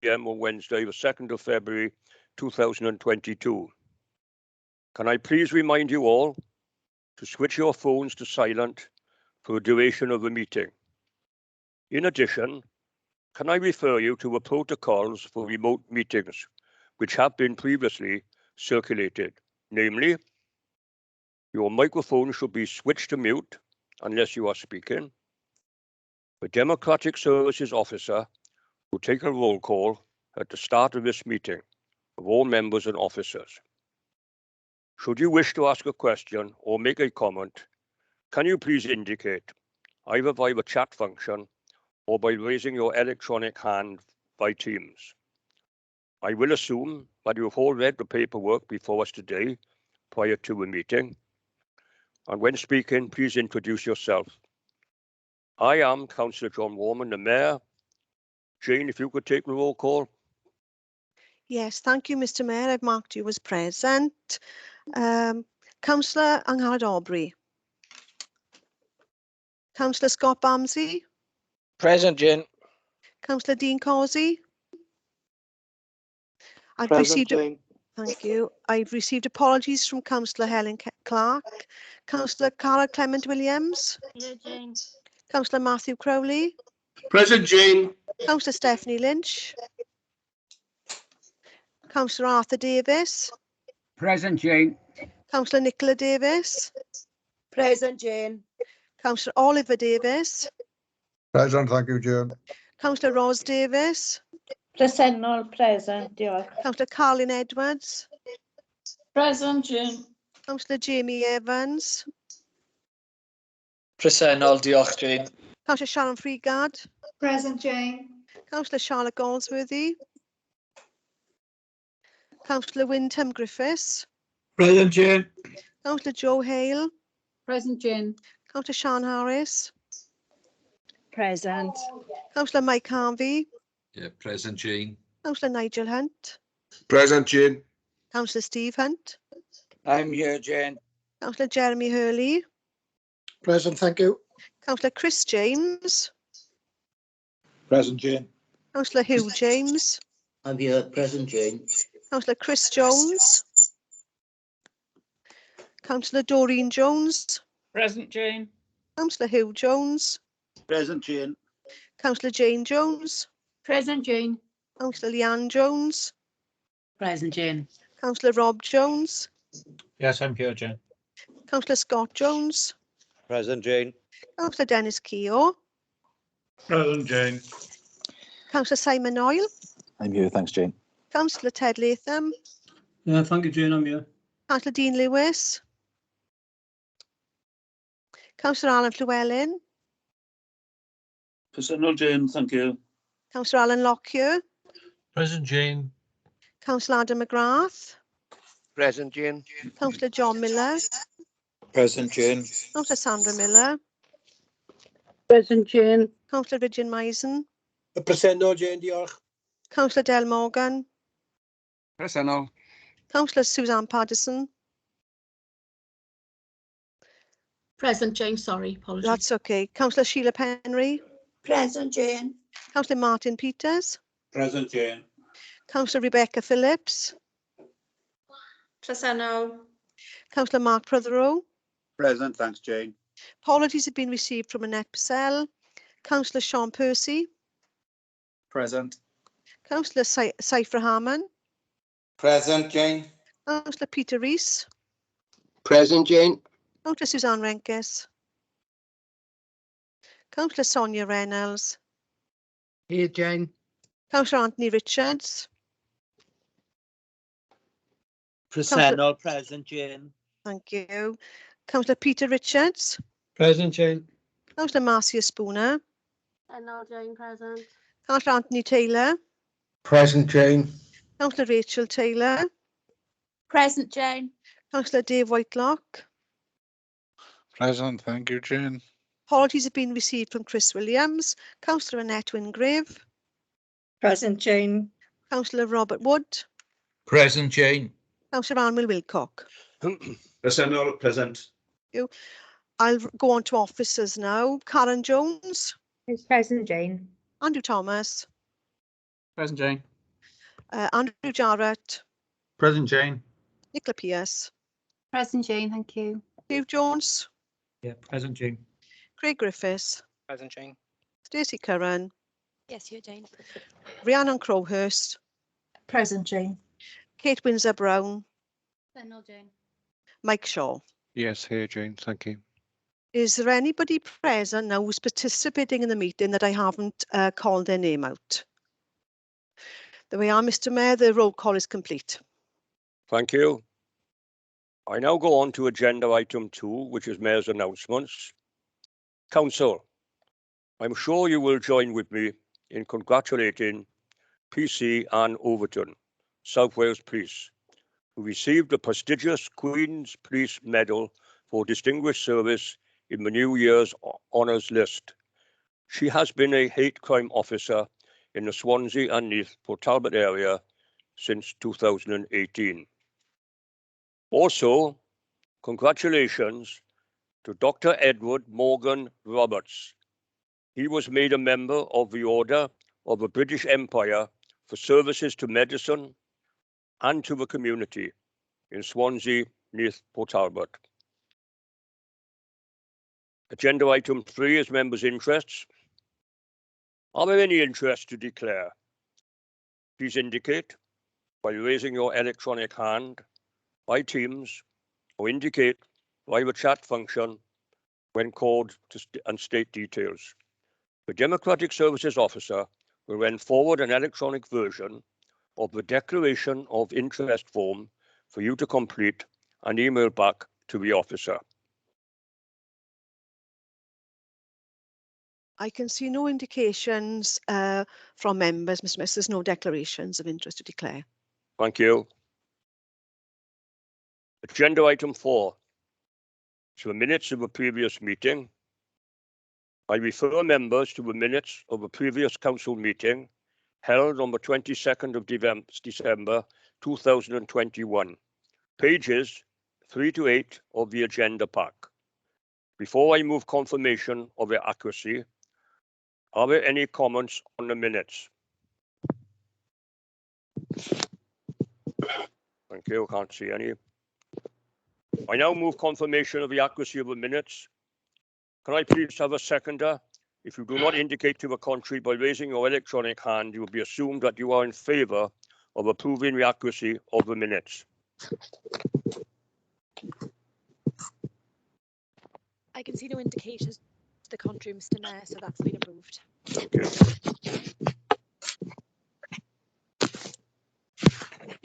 p.m. on Wednesday, the 2nd of February 2022. Can I please remind you all to switch your phones to silent for the duration of the meeting? In addition, can I refer you to the protocols for remote meetings, which have been previously circulated? Namely, your microphone should be switched to mute unless you are speaking. The Democratic Services Officer will take a roll call at the start of this meeting of all members and officers. Should you wish to ask a question or make a comment, can you please indicate either via the chat function or by raising your electronic hand by Teams? I will assume that you have all read the paperwork before us today prior to the meeting. And when speaking, please introduce yourself. I am Councillor John Warman, the Mayor. Jane, if you could take the roll call. Yes, thank you, Mr. Mayor. I've marked you as present. Councillor Angharad Aubrey. Councillor Scott Bamsey. Present, Jane. Councillor Dean Causey. Thank you. I've received apologies from Councillor Helen Clark, Councillor Cara Clement Williams. Here, Jane. Councillor Matthew Crowley. Present, Jane. Councillor Stephanie Lynch. Councillor Arthur Davis. Present, Jane. Councillor Nicola Davis. Present, Jane. Councillor Oliver Davis. Present, thank you, Jane. Councillor Ros Davis. Presennol, present, diolch. Councillor Carlin Edwards. Present, Jane. Councillor Jamie Evans. Presennol, diolch, Jane. Councillor Sharon Freegard. Present, Jane. Councillor Charlotte Goldsworthy. Councillor Wyndham Griffiths. Present, Jane. Councillor Joe Hale. Present, Jane. Councillor Sian Harris. Present. Councillor Mike Harvey. Yeah, present, Jane. Councillor Nigel Hunt. Present, Jane. Councillor Steve Hunt. I'm here, Jane. Councillor Jeremy Hurley. Present, thank you. Councillor Chris James. Present, Jane. Councillor Hugh James. I'm here, present, Jane. Councillor Chris Jones. Councillor Doreen Jones. Present, Jane. Councillor Hugh Jones. Present, Jane. Councillor Jane Jones. Present, Jane. Councillor Leanne Jones. Present, Jane. Councillor Rob Jones. Yes, I'm here, Jane. Councillor Scott Jones. Present, Jane. Councillor Dennis Keogh. Present, Jane. Councillor Simon Oyle. I'm here, thanks, Jane. Councillor Ted Latham. Yeah, thank you, Jane. I'm here. Councillor Dean Lewis. Councillor Alan Llewellyn. Present, Jane, thank you. Councillor Alan Lockyer. Present, Jane. Councillor Adam McGrath. Present, Jane. Councillor John Miller. Present, Jane. Councillor Sandra Miller. Present, Jane. Councillor Ridgeon Maisen. Present, Jane, diolch. Councillor Del Morgan. Present. Councillor Suzanne Paddison. Present, Jane. Sorry, apologies. That's okay. Councillor Sheila Penry. Present, Jane. Councillor Martin Peters. Present, Jane. Councillor Rebecca Phillips. Presennol. Councillor Mark Prothero. Present, thanks, Jane. Apologies have been received from Annette Purcell. Councillor Sean Percy. Present. Councillor Cypher Harman. Present, Jane. Councillor Peter Rees. Present, Jane. Councillor Suzanne Renkes. Councillor Sonia Reynolds. Here, Jane. Councillor Anthony Richards. Presennol, present, Jane. Thank you. Councillor Peter Richards. Present, Jane. Councillor Marcia Spooner. Presennol, Jane. Present. Councillor Anthony Taylor. Present, Jane. Councillor Rachel Taylor. Present, Jane. Councillor Dave Whitelock. Present, thank you, Jane. Apologies have been received from Chris Williams. Councillor Annette Wingrave. Present, Jane. Councillor Robert Wood. Present, Jane. Councillor Anwyl Wilcock. Present, present. I'll go on to officers now. Karen Jones. Is present, Jane. Andrew Thomas. Present, Jane. Andrew Jarrett, Present Jane. Nicola Pierce, Present Jane, thank you. Dave Jones, Yeah, present Jane. Craig Griffiths, Present Jane. Stacey Curran, Yes, here Jane. Rhiannon Crowhurst, Present Jane. Kate Windsor-Brown, Then Jane. Mike Shaw. Yes, here Jane, thank you. Is there anybody present now who's participating in the meeting that I haven't called their name out? There we are, Mr. Mayor. The roll call is complete. Thank you. I now go on to agenda item 2, which is Mayor's announcements. Council, I'm sure you will join with me in congratulating PC Anne Overton, South Wales Police, who received the prestigious Queen's Police Medal for Distinguished Service in the New Year's Honours List. She has been a hate crime officer in the Swansea and Neath Port Talbot area since 2018. Also, congratulations to Dr. Edward Morgan Roberts. He was made a member of the Order of the British Empire for services to medicine and to the community in Swansea, Neath, Port Talbot. Agenda item 3 is members' interests. Are there any interests to declare? Please indicate by raising your electronic hand by Teams or indicate by the chat function when called and state details. The Democratic Services Officer will then forward an electronic version of the Declaration of Interest form for you to complete and email back to the officer. I can see no indications from members, Mr. Mayor. There's no declarations of interest to declare. Thank you. Agenda item 4. To the minutes of the previous meeting. I refer members to the minutes of the previous council meeting held on the 22nd of December 2021, pages 3 to 8 of the agenda pack. Before I move confirmation of their accuracy, are there any comments on the minutes? Thank you, can't see any. I now move confirmation of the accuracy of the minutes. Can I please have a seconder? If you do not indicate to the contrary by raising your electronic hand, you will be assumed that you are in favour of approving the accuracy of the minutes. I can see no indications to the contrary, Mr. Mayor, so that's been approved. Thank you.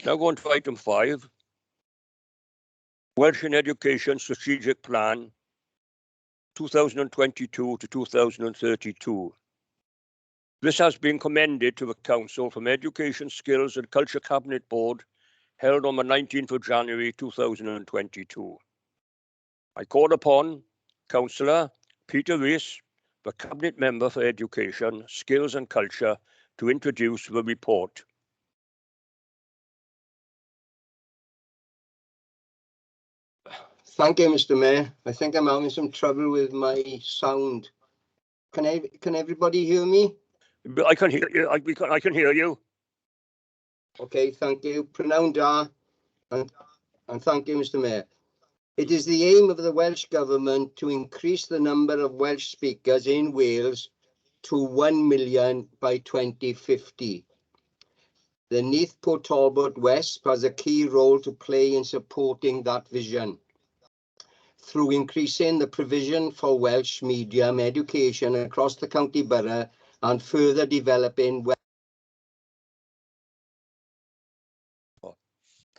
Now go on to item 5. Welsh in Education Strategic Plan 2022 to 2032. This has been commended to the Council from Education, Skills and Culture Cabinet Board held on the 19th of January 2022. I call upon Councillor Peter Rees, the Cabinet Member for Education, Skills and Culture, to introduce the report. Thank you, Mr. Mayor. I think I'm having some trouble with my sound. Can everybody hear me? I can hear you. I can hear you. Okay, thank you. Prynawn da, and thank you, Mr. Mayor. It is the aim of the Welsh Government to increase the number of Welsh speakers in Wales to 1 million by 2050. The Neath Port Talbot West has a key role to play in supporting that vision through increasing the provision for Welsh medium education across the county borough and further developing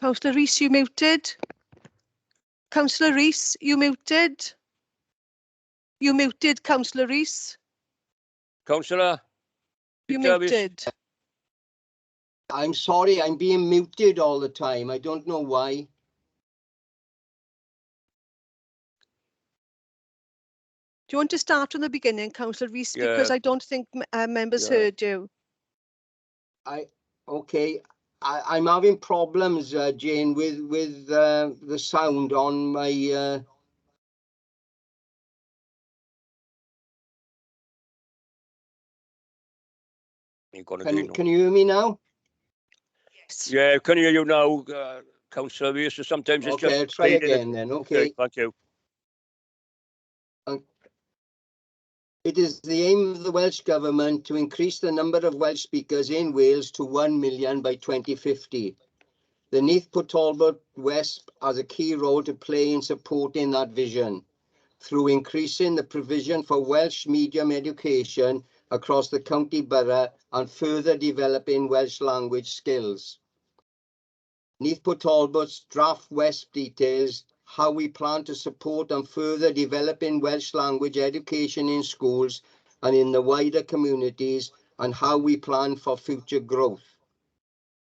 Councillor Rees, you muted. Councillor Rees, you muted. You muted, Councillor Rees. Councillor? You muted. I'm sorry, I'm being muted all the time. I don't know why. Do you want to start from the beginning, Councillor Rees? Yeah. Because I don't think members heard you. Okay. I'm having problems, Jane, with the sound on my. Can you hear me now? Yes. Yeah, can hear you now, Councillor Rees. So sometimes it's Okay, I'll just try fading. again then. Okay. Thank you. It is the aim of the Welsh Government to increase the number of Welsh speakers in Wales to 1 million by 2050. The Neath Talbot West has a key role to play in supporting that vision through increasing the provision for Welsh medium education across the county borough and further developing Welsh language skills. Neath Talbot's draft West details how we plan to support and further developing Welsh language education in schools and in the wider communities, and how we plan for future growth.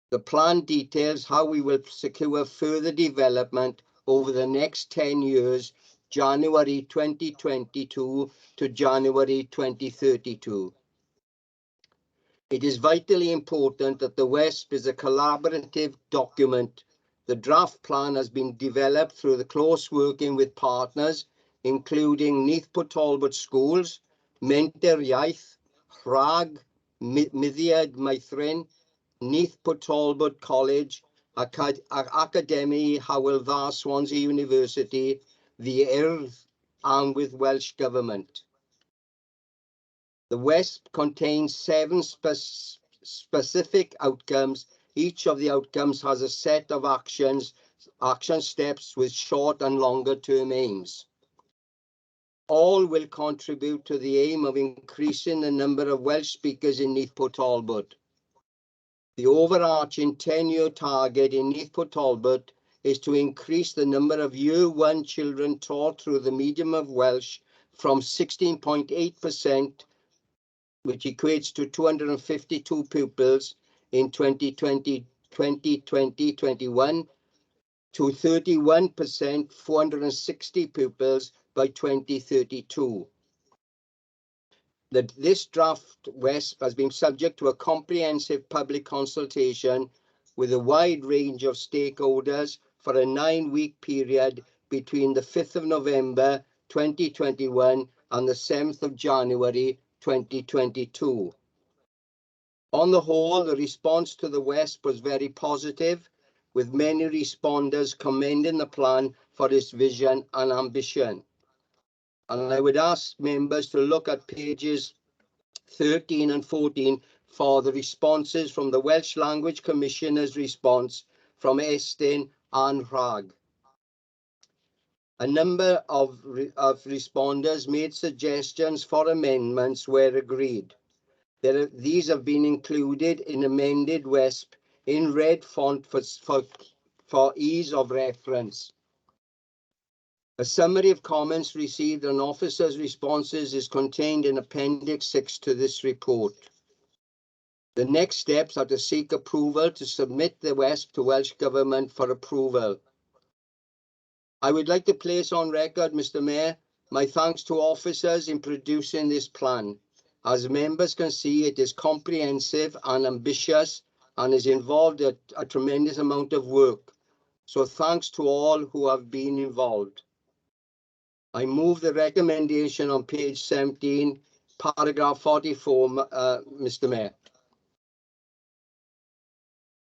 The plan details how we will secure further development over the next 10 years, January 2022 to January 2032. It is vitally important that the WESP is a collaborative document. The draft plan has been developed through the close working with partners, including Neath Talbot Schools, Menter Iaith, Rhag, Myddiad Meithrin, Neath Talbot College, Academy Hywel Dda Swansea University, the Urdd, and with Welsh Government. The WESP contains 7 specific outcomes. Each of the outcomes has a set of action steps with short and longer term aims. All will contribute to the aim of increasing the number of Welsh speakers in Neath Talbot. The overarching 10-year target in Neath Talbot is to increase the number of Year 1 children taught through the medium of Welsh from 16.8%, which equates to 252 pupils in 2020-21, to 31%, 460 pupils by 2032. This draft WESP has been subject to a comprehensive public consultation with a wide range of stakeholders for a 9-week period between the 5th of November 2021 and the 7th of January 2022. On the whole, the response to the WESP was very positive, with many responders commending the plan for its vision and ambition. And I would ask members to look at pages 13 and 14 for the responses from the Welsh Language Commissioner's response from Estyn and Rhag. A number of responders made suggestions for amendments where agreed. These have been included in amended WESP in red font for ease of reference. A summary of comments received and officers' responses is contained in Appendix 6 to this report. The next steps are to seek approval to submit the WESP to Welsh Government for approval. I would like to place on record, Mr. Mayor, my thanks to officers in producing this plan. As members can see, it is comprehensive and ambitious and has involved a tremendous amount of work. So thanks to all who have been involved. I move the recommendation on page 17, paragraph 44, Mr. Mayor.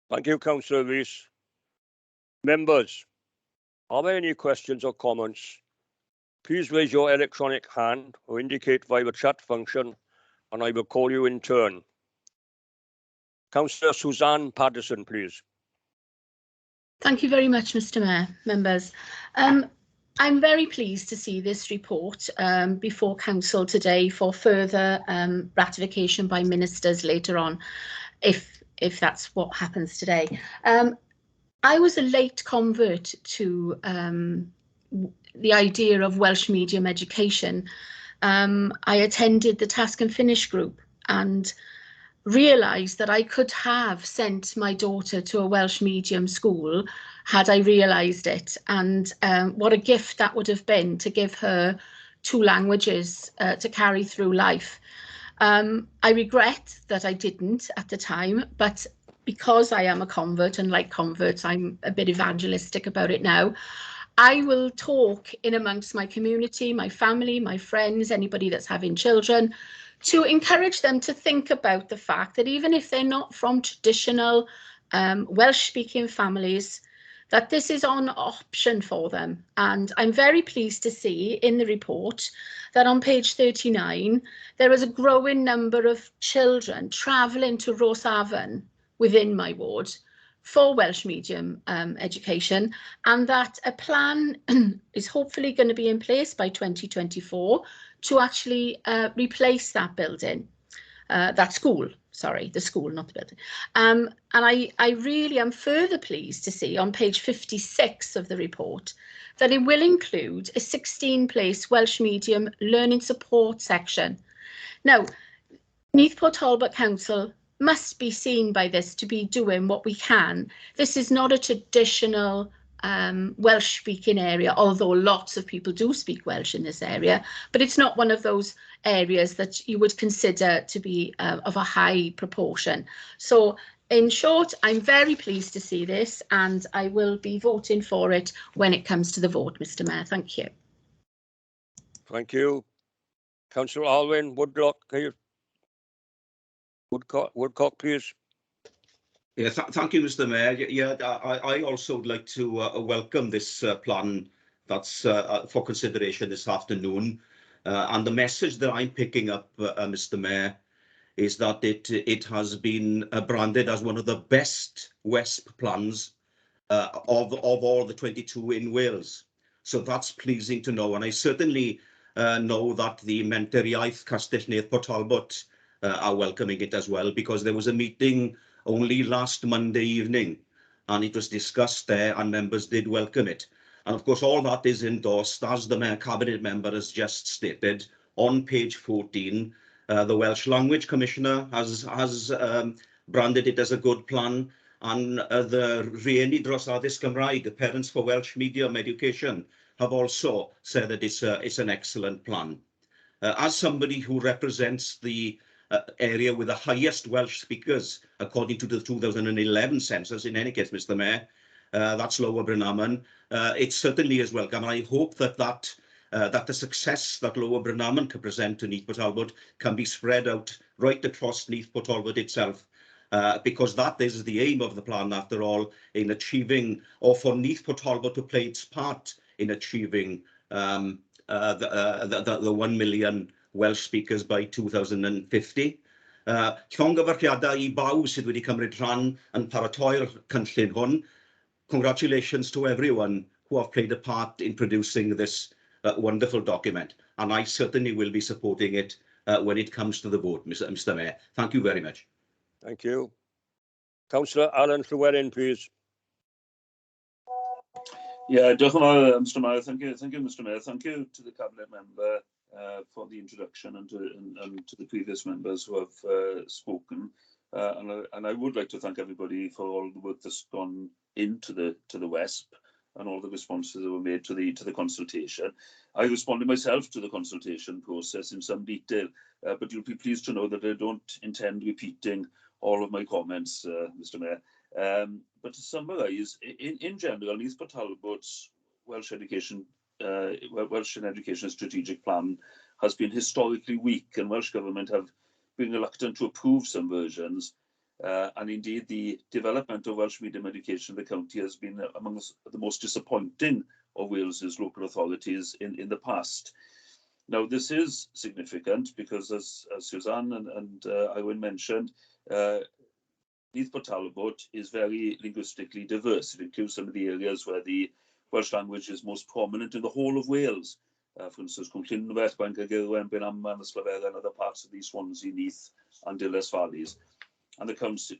Thank you, Councillor Rees. Members, are there any questions or comments? Please raise your electronic hand or indicate via the chat function, and I will call you in turn. Councillor Suzanne Paddison, please. Thank you very much, Mr. Mayor, members. I'm very pleased to see this report before Council today for further ratification by ministers later on, if that's what happens today. I was a late convert to the idea of Welsh medium education. I attended the Task and Finish group and realised that I could have sent my daughter to a Welsh medium school had I realised it, and what a gift that would have been to give her 2 languages to carry through life. I regret that I didn't at the time, but because I am a convert, and like converts, I'm a bit evangelistic about it now. I will talk in amongst my community, my family, my friends, anybody that's having children, to encourage them to think about the fact that even if they're not from traditional Welsh-speaking families, that this is an option for them. And I'm very pleased to see in the report that on page 39, there is a growing number of children travelling to Rosehaven within my ward for Welsh medium education, and that a plan is hopefully going to be in place by 2024 to actually replace that building, that school. Sorry, the school, not the building. And I really am further pleased to see on page 56 of the report that it will include a 16-place Welsh medium learning support section. Now, Neath Talbot Council must be seen by this to be doing what we can. This is not a traditional Welsh speaking area, although lots of people do speak Welsh in this area, but it's not one of those areas that you would consider to be of a high proportion. So in short, I'm very pleased to see this, and I will be voting for it when it comes to the vote, Mr. Mayor. Thank you. Thank you. Councillor Alwyn, Woodcock, Woodcock, please. Yeah, thank you, Mr. Mayor. Yeah, I also would like to welcome this plan that's for consideration this afternoon. And the message that I'm picking up, Mr. Mayor, is that it has been branded as one of the best WESP plans of all the 22 in Wales. So that's pleasing to know. And I certainly know that the Mentor Iaith Castell Neath Talbot are welcoming it as well, because there was a meeting only last Monday evening and it was discussed there and members did welcome it. And of course, all that is endorsed, as the Cabinet member has just stated, on page 14. The Welsh Language Commissioner has branded it as a good plan, and the Rhieni dros Addysg Gymraeg, the Parents for Welsh Medium Education, have also said that it's an excellent plan. As somebody who represents the area with the highest Welsh speakers, according to the 2011 census, in any case, Mr. Mayor, that's Lower Brynaman. It certainly is welcome, and I hope that the success that Lower Brynaman can present to Neath Talbot can be spread out right across Neath Talbot itself, because that is the aim of the plan, after all, in achieving, or for Neath Talbot to play its part in achieving the 1 million Welsh speakers by 2050. Llongyfarchiadau I bawb sydd wedi cymryd rhan yn paratoi'r cynllun hwn. Congratulations to everyone who have played a part in producing this wonderful document, and I certainly will be supporting it when it comes to the vote, Mr. Mayor. Thank you very much. Thank you. Councillor Alan Llewellyn, please. Yeah, diolch yn fawr, Mr. Mayor. Thank you, Mr. Mayor. Thank you to the Cabinet member for the introduction, and to the previous members who have spoken. And I would like to thank everybody for all the work that's gone into the WESP and all the responses that were made to the consultation. I responded myself to the consultation process in some detail, but you'll be pleased to know that I don't intend repeating all of my comments, Mr. Mayor. But to summarise, in general, Neath Talbot's Welsh Education Strategic Plan has been historically weak, and Welsh Government have been reluctant to approve some versions. And indeed, the development of Welsh medium education in the county has been among the most disappointing of Wales's local authorities in the past. Now, this is significant because, as Suzanne and Iwan mentioned, Neath Talbot is very linguistically diverse. It includes some of the areas where the Welsh language is most prominent in the whole of Wales. For instance, Cwmllynfell, Bangor, Gyrwen, Bynamman, Ysglyfera, and other parts of the Swansea, Neath and Dilys Valleys. And the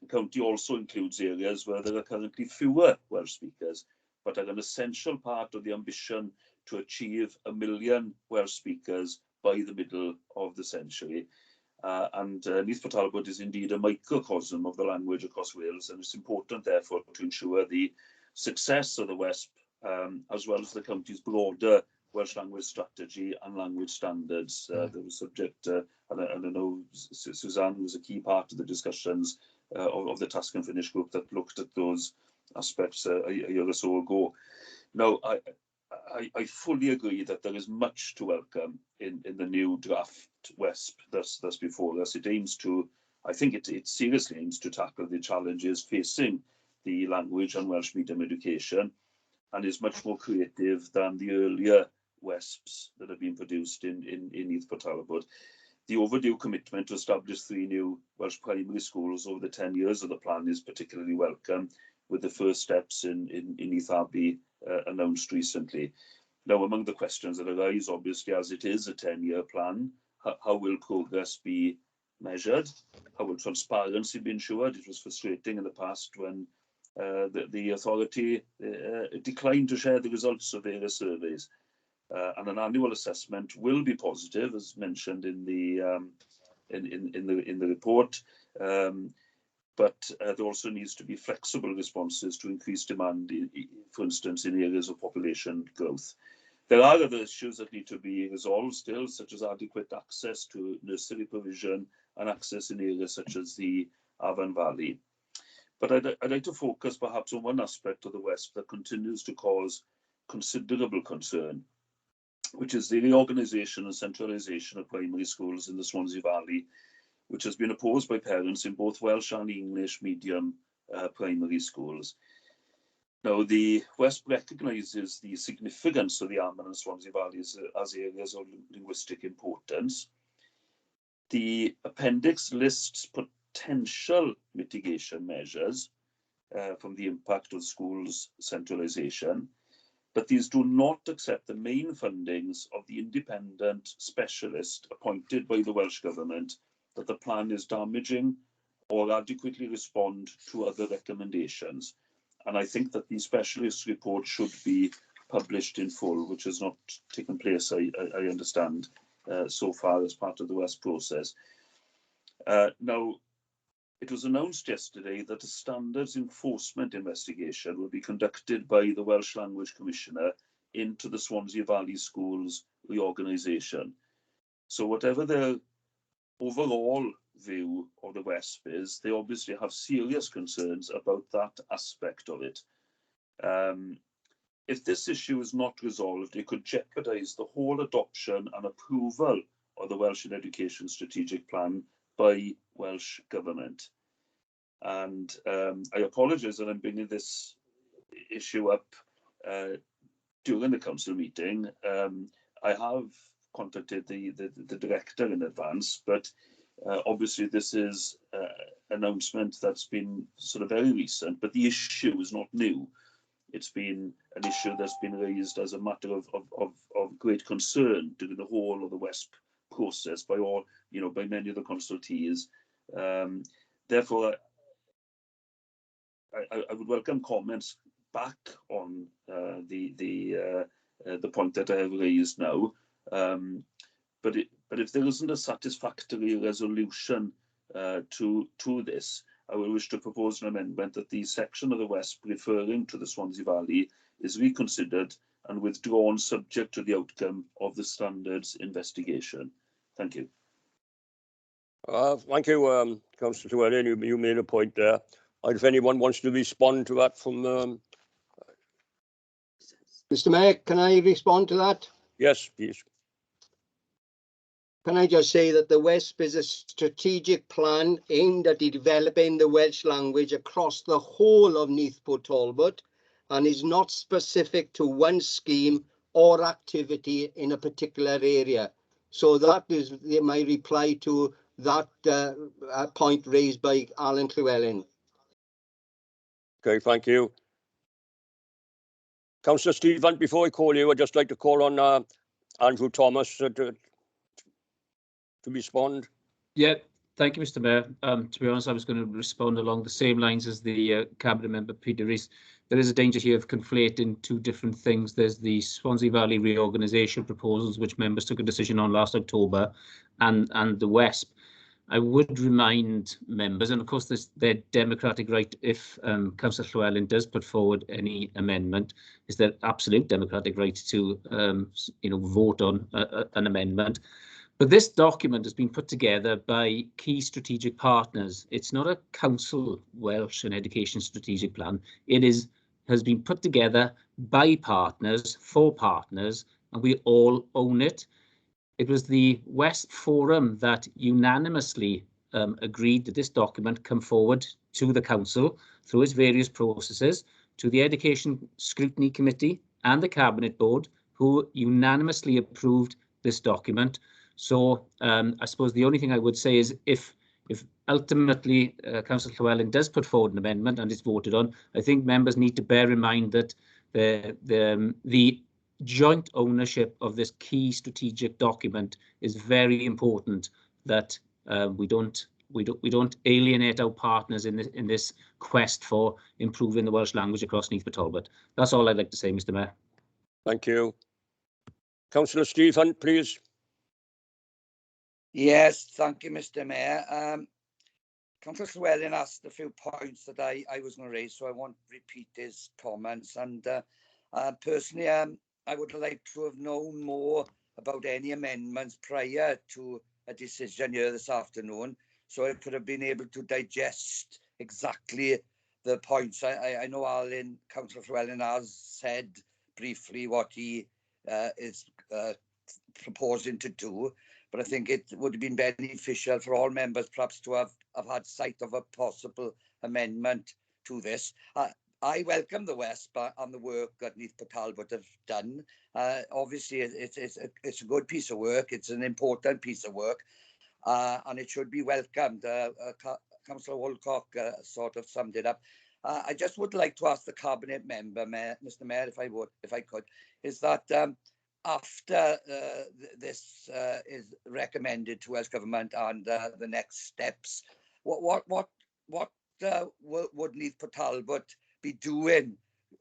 county also includes areas where there are currently fewer Welsh speakers, but are an essential part of the ambition to achieve 1 million Welsh speakers by the middle of the century. And Neath Talbot is indeed a microcosm of the language across Wales, and it's important, therefore, to ensure the success of the WESP, as well as the county's broader Welsh language strategy and language standards. That was subject, and I know Suzanne was a key part of the discussions of the Task and Finish group that looked at those aspects a year or so ago. Now, I fully agree that there is much to welcome in the new draft WESP that's before us. It aims to, I think it seriously aims to tackle the challenges facing the language and Welsh medium education, and is much more creative than the earlier WESPs that have been produced in Neath for Talbot. The overdue commitment to establish 3 new Welsh primary schools over the 10 years of the plan is particularly welcome, with the first steps in Neath Abbey announced recently. Now, among the questions that arise, obviously, as it is a 10-year plan, how will progress be measured? How will transparency be ensured? It was frustrating in the past when the authority declined to share the results of various surveys. And an annual assessment will be positive, as mentioned in the report, but there also needs to be flexible responses to increased demand, for instance, in areas of population growth. There are other issues that need to be resolved still, such as adequate access to nursery provision and access in areas such as the Avon Valley. But I'd like to focus perhaps on one aspect of the WESP that continues to cause considerable concern, which is the reorganisation and centralisation of primary schools in the Swansea Valley, which has been opposed by parents in both Welsh and English medium primary schools. Now, the WESP recognises the significance of the Armagh and Swansea Valleys as areas of linguistic importance. The appendix lists potential mitigation measures from the impact of schools' centralisation, but these do not accept the main fundings of the independent specialist appointed by the Welsh Government that the plan is damaging or adequately respond to other recommendations. And I think that the specialist report should be published in full, which has not taken place, I understand, so far as part of the WESP process. Now, it was announced yesterday that a standards enforcement investigation will be conducted by the Welsh Language Commissioner into the Swansea Valley Schools reorganisation. So whatever their overall view of the WESP is, they obviously have serious concerns about that aspect of it. If this issue is not resolved, it could jeopardise the whole adoption and approval of the Welsh Education Strategic Plan by Welsh Government. And I apologise that I'm bringing this issue up during the council meeting. I have contacted the director in advance, but obviously this is an announcement that's been sort of very recent, but the issue is not new. It's been an issue that's been raised as a matter of great concern during the whole of the WESP process by all, by many of the consultees. Therefore, I would welcome comments back on the point that I have raised now. But if there isn't a satisfactory resolution to this, I will wish to propose an amendment that the section of the WESP referring to the Swansea Valley is reconsidered and withdrawn subject to the outcome of the standards investigation. Thank you. Thank you, Councillor Llewellyn. You made a point there. If anyone wants to respond to that from... Mr. Mayor, can I respond to that? Yes, please. Can I just say that the WESP is a strategic plan aimed at developing the Welsh language across the whole of Neath Port Talbot and is not specific to one scheme or activity in a particular area. So that is my reply to that point raised by Alan Llewellyn. Okay, thank you. Councillor Stephen, before I call you, I'd just like to call on Andrew Thomas to respond. Yeah, thank you, Mr. Mayor. To be honest, I was going to respond along the same lines as the Cabinet Member Peter Rees. There is a danger here of conflating two different things. There's the Swansea Valley reorganisation proposals, which members took a decision on last October, and the WESP. I would remind members, and of course there's their democratic right, if Councillor Llewellyn does put forward any amendment, is their absolute democratic right to vote on an amendment. But this document has been put together by key strategic partners. It's not a council Welsh and education strategic plan. It has been put together by partners, for partners, and we all own it. It was the WESP Forum that unanimously agreed that this document come forward to the council through its various processes, to the Education Scrutiny Committee and the Cabinet Board, who unanimously approved this document. So I suppose the only thing I would say is if ultimately Councillor Llewellyn does put forward an amendment and it's voted on, I think members need to bear in mind that the joint ownership of this key strategic document is very important, that we don't alienate our partners in this quest for improving the Welsh language across Neath and Talbot. That's all I'd like to say, Mr. Mayor. Thank you. Councillor Steve Hunt, please. Yes, thank you, Mr. Mayor. Councillor Llewellyn asked a few points that I was going to raise, so I won't repeat his comments. And personally, I would like to have known more about any amendments prior to a decision here this afternoon, so I could have been able to digest exactly the points. I know Councillor Llewellyn has said briefly what he is proposing to do, but I think it would have been beneficial for all members perhaps to have had sight of a possible amendment to this. I welcome the WESP and the work that Neath and Talbot have done. Obviously, it's a good piece of work. It's an important piece of work, and it should be welcomed. Councillor Woolcock sort of summed it up. I just would like to ask the Cabinet member, Mr. Mayor, if I could, is that after this is recommended to Welsh Government and the next steps, what would Neath and Talbot be doing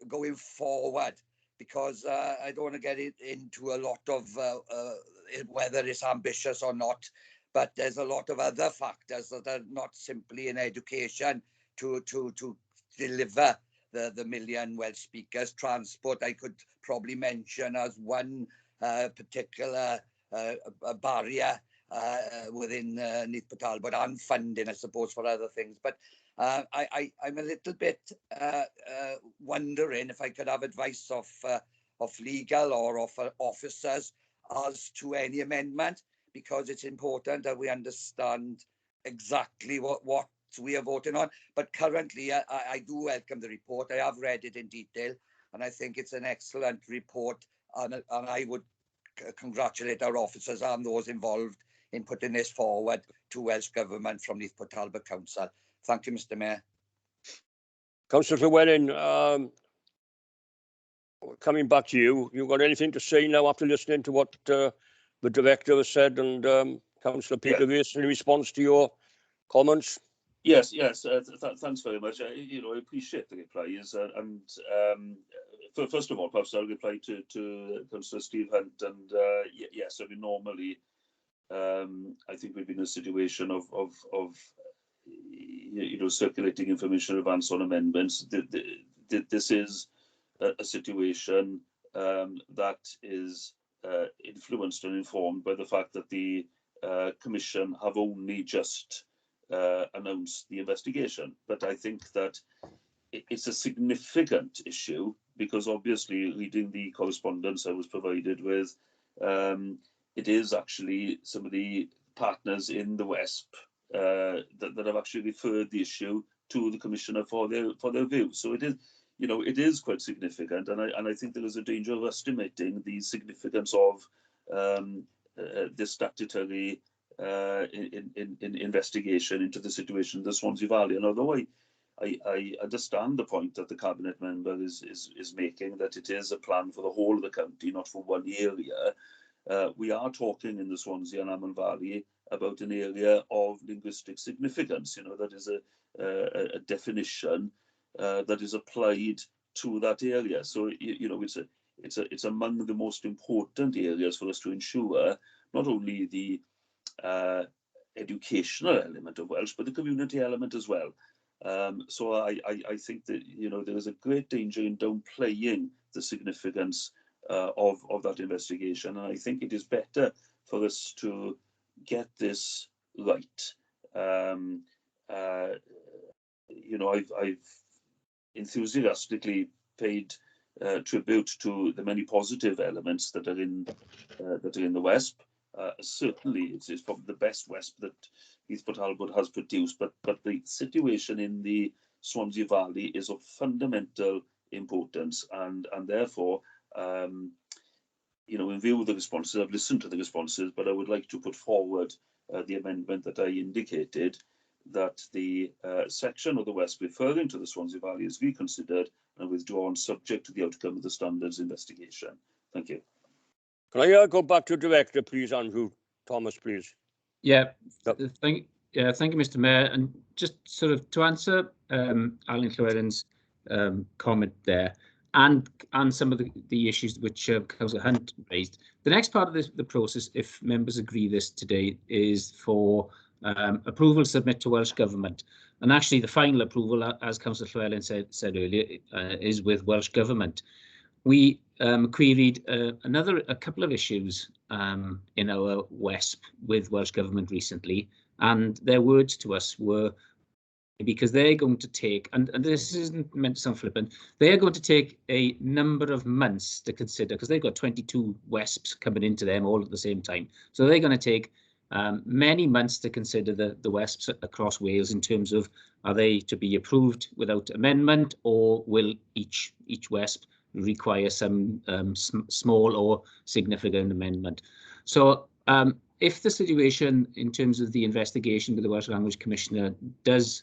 going forward? Because I don't want to get into a lot of whether it's ambitious or not, but there's a lot of other factors that are not simply in education to deliver the million Welsh speakers. Transport, I could probably mention as one particular barrier within Neath and Talbot, and funding, I suppose, for other things. But I'm a little bit wondering if I could have advice of legal or of officers as to any amendment, because it's important that we understand exactly what we are voting on. But currently, I do welcome the report. I have read it in detail, and I think it's an excellent report, and I would congratulate our officers and those involved in putting this forward to Welsh Government from Neath and Talbot Council. Thank you, Mr. Mayor. Councillor Llewellyn, coming back to you, you got anything to say now after listening to what the Director has said, and Councillor Peter Rees, in response to your comments? Yes. Thanks very much. I appreciate the replies, and first of all, perhaps I'll reply to Councillor Steve Hunt. And yes, I mean, normally, I think we've been in a situation of circulating information in advance on amendments. This is a situation that is influenced and informed by the fact that the Commission have only just announced the investigation. But I think that it's a significant issue, because obviously, reading the correspondence I was provided with, it is actually some of the partners in the WESP that have actually referred the issue to the Commissioner for their view. So it is, it is quite significant, and I think there is a danger of estimating the significance of this statutory investigation into the situation in the Swansea Valley. And although I understand the point that the Cabinet member is making, that it is a plan for the whole of the county, not for one area, we are talking in the Swansea and Amman Valley about an area of linguistic significance. That is a definition that is applied to that area. So it's among the most important areas for us to ensure not only the educational element of Welsh, but the community element as well. So I think that there is a great danger in downplaying the significance of that investigation, and I think it is better for us to get this right. I've enthusiastically paid tribute to the many positive elements that are in the WESP. Certainly, it's probably the best WESP that Neath Talbot has produced, but the situation in the Swansea Valley is of fundamental importance, and therefore, you know, in view of the responses, I've listened to the responses, but I would like to put forward the amendment that I indicated, that the section of the WESP referring to the Swansea Valley is reconsidered and withdrawn, subject to the outcome of the standards investigation. Thank you. Can I go back to Director, please, Andrew Thomas, please? Yeah, thank you, Mr. Mayor. And just sort of to answer Alan Llewellyn's comment there, and some of the issues which Councillor Hunt raised. The next part of the process, if members agree this today, is for approval to submit to Welsh Government. And actually the final approval, as Councillor Llewellyn said earlier, is with Welsh Government. We queried a couple of issues in our WESP with Welsh Government recently, and their words to us were, because they're going to take, and this isn't meant to sound flippant, they're going to take a number of months to consider, because they've got 22 WESPs coming into them all at the same time. So they're going to take many months to consider the WESPs across Wales in terms of, are they to be approved without amendment, or will each WESP require some small or significant amendment. So if the situation in terms of the investigation with the Welsh Language Commissioner does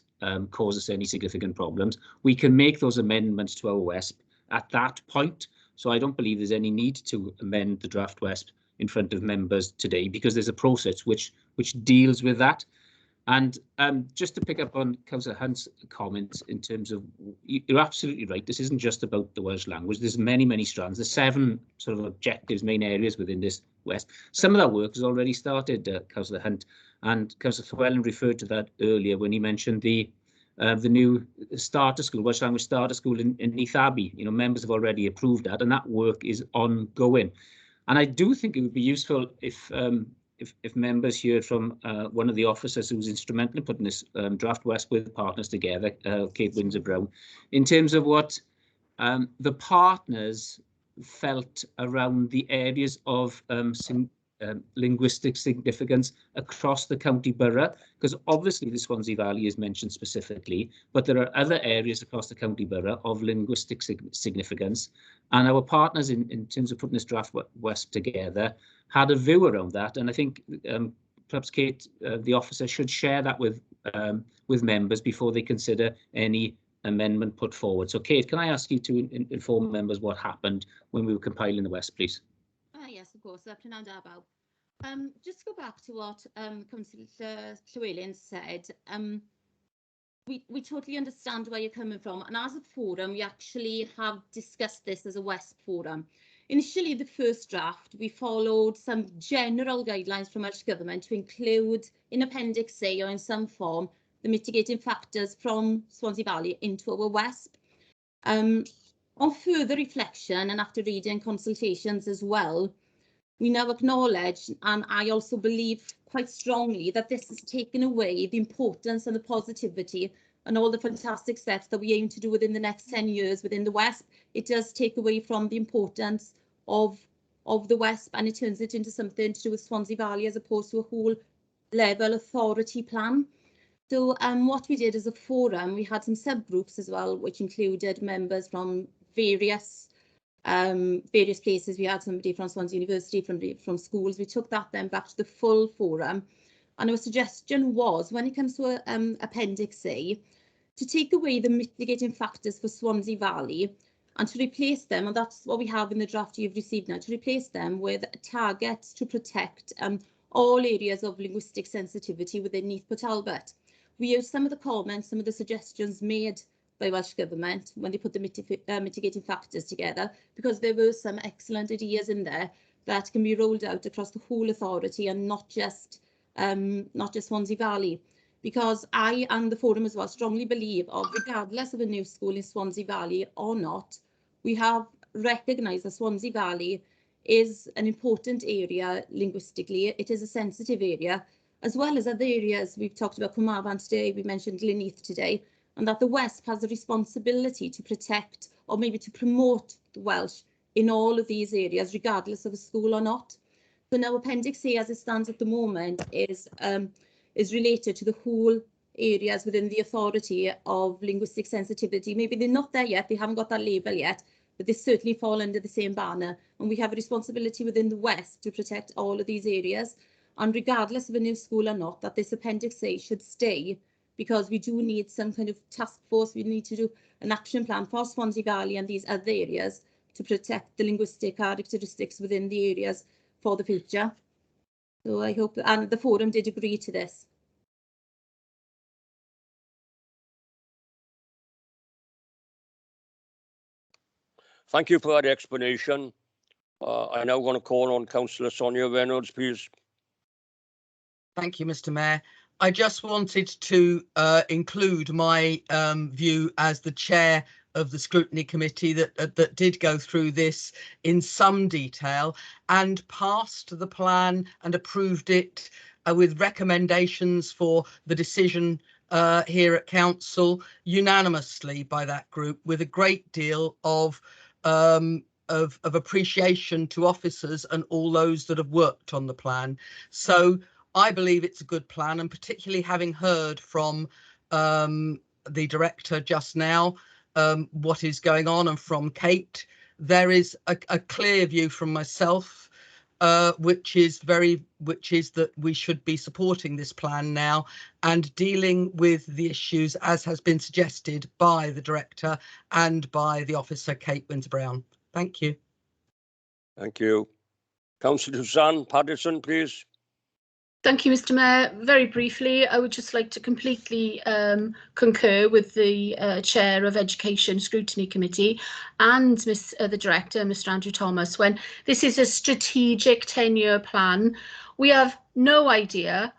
cause us any significant problems, we can make those amendments to our WESP at that point. So I don't believe there's any need to amend the draft WESP in front of members today, because there's a process which deals with that. And just to pick up on Councillor Hunt's comments in terms of, you're absolutely right, this isn't just about the Welsh language, there's many strands, there's 7 sort of objectives, main areas within this WESP. Some of that work has already started, Councillor Hunt, and Councillor Llewellyn referred to that earlier when he mentioned the new starter school, Welsh language starter school in Neath Abbey. You know, members have already approved that, and that work is ongoing. And I do think it would be useful if members heard from one of the officers who was instrumental in putting this draft WESP with partners together, Kate Windsor-Brown, in terms of what the partners felt around the areas of linguistic significance across the county borough, because obviously the Swansea Valley is mentioned specifically, but there are other areas across the county borough of linguistic significance, and our partners in terms of putting this draft WESP together had a view around that, and I think perhaps Kate, the officer, should share that with members before they consider any amendment put forward. So Kate, can I ask you to inform members what happened when we were compiling the WESP, please? Yes, of course. Just to go back to what Councillor Llewellyn said, we totally understand where you're coming from, and as a forum we actually have discussed this as a WESP forum. Initially, the first draft, we followed some general guidelines from Welsh Government to include in Appendix A or in some form the mitigating factors from Swansea Valley into our WESP. On further reflection and after reading consultations as well, we now acknowledge, and I also believe quite strongly, that this has taken away the importance and the positivity and all the fantastic steps that we aim to do within the next 10 years within the WESP. It does take away from the importance of the WESP, and it turns it into something to do with Swansea Valley as opposed to a whole level authority plan. So what we did as a forum, we had some subgroups as well, which included members from various places. We had somebody from Swansea University, from schools. We took that then back to the full forum, and our suggestion was, when it comes to Appendix A, to take away the mitigating factors for Swansea Valley and to replace them, and that's what we have in the draft you've received now, to replace them with targets to protect all areas of linguistic sensitivity within Neath Talbot. We used some of the comments, some of the suggestions made by Welsh Government when they put the mitigating factors together, because there were some excellent ideas in there that can be rolled out across the whole authority and not just Swansea Valley. Because I and the forum as well strongly believe, regardless of a new school in Swansea Valley or not, we have recognised that Swansea Valley is an important area linguistically. It is a sensitive area, as well as other areas. We've talked about Carmarthen today, we mentioned Neath today, and that the WESP has a responsibility to protect or maybe to promote the Welsh in all of these areas, regardless of a school or not. So now Appendix A, as it stands at the moment, is related to the whole areas within the authority of linguistic sensitivity. Maybe they're not there yet, they haven't got that label yet, but they certainly fall under the same banner. And we have a responsibility within the West to protect all of these areas. And regardless of a new school or not, that this Appendix A should stay, because we do need some kind of task force. We need to do an action plan for Swansea Valley and these other areas to protect the linguistic characteristics within the areas for the future. So I hope, and the forum did agree to this. Thank you for that explanation. I now want to call on Councillor Sonia Reynolds, please. Thank you, Mr. Mayor. I just wanted to include my view as the chair of the scrutiny committee that did go through this in some detail and passed the plan and approved it with recommendations for the decision here at council unanimously by that group, with a great deal of appreciation to officers and all those that have worked on the plan. So I believe it's a good plan, and particularly having heard from the director just now what is going on, and from Kate, there is a clear view from myself, which is that we should be supporting this plan now and dealing with the issues as has been suggested by the director and by the officer Kate Winter-Brown. Thank you. Thank you. Councillor Suzanne Paddison, please. Thank you, Mr. Mayor. Very briefly, I would just like to completely concur with the Chair of Education Scrutiny Committee and the Director, Mr. Andrew Thomas, when this is a strategic 10-year plan. We have no idea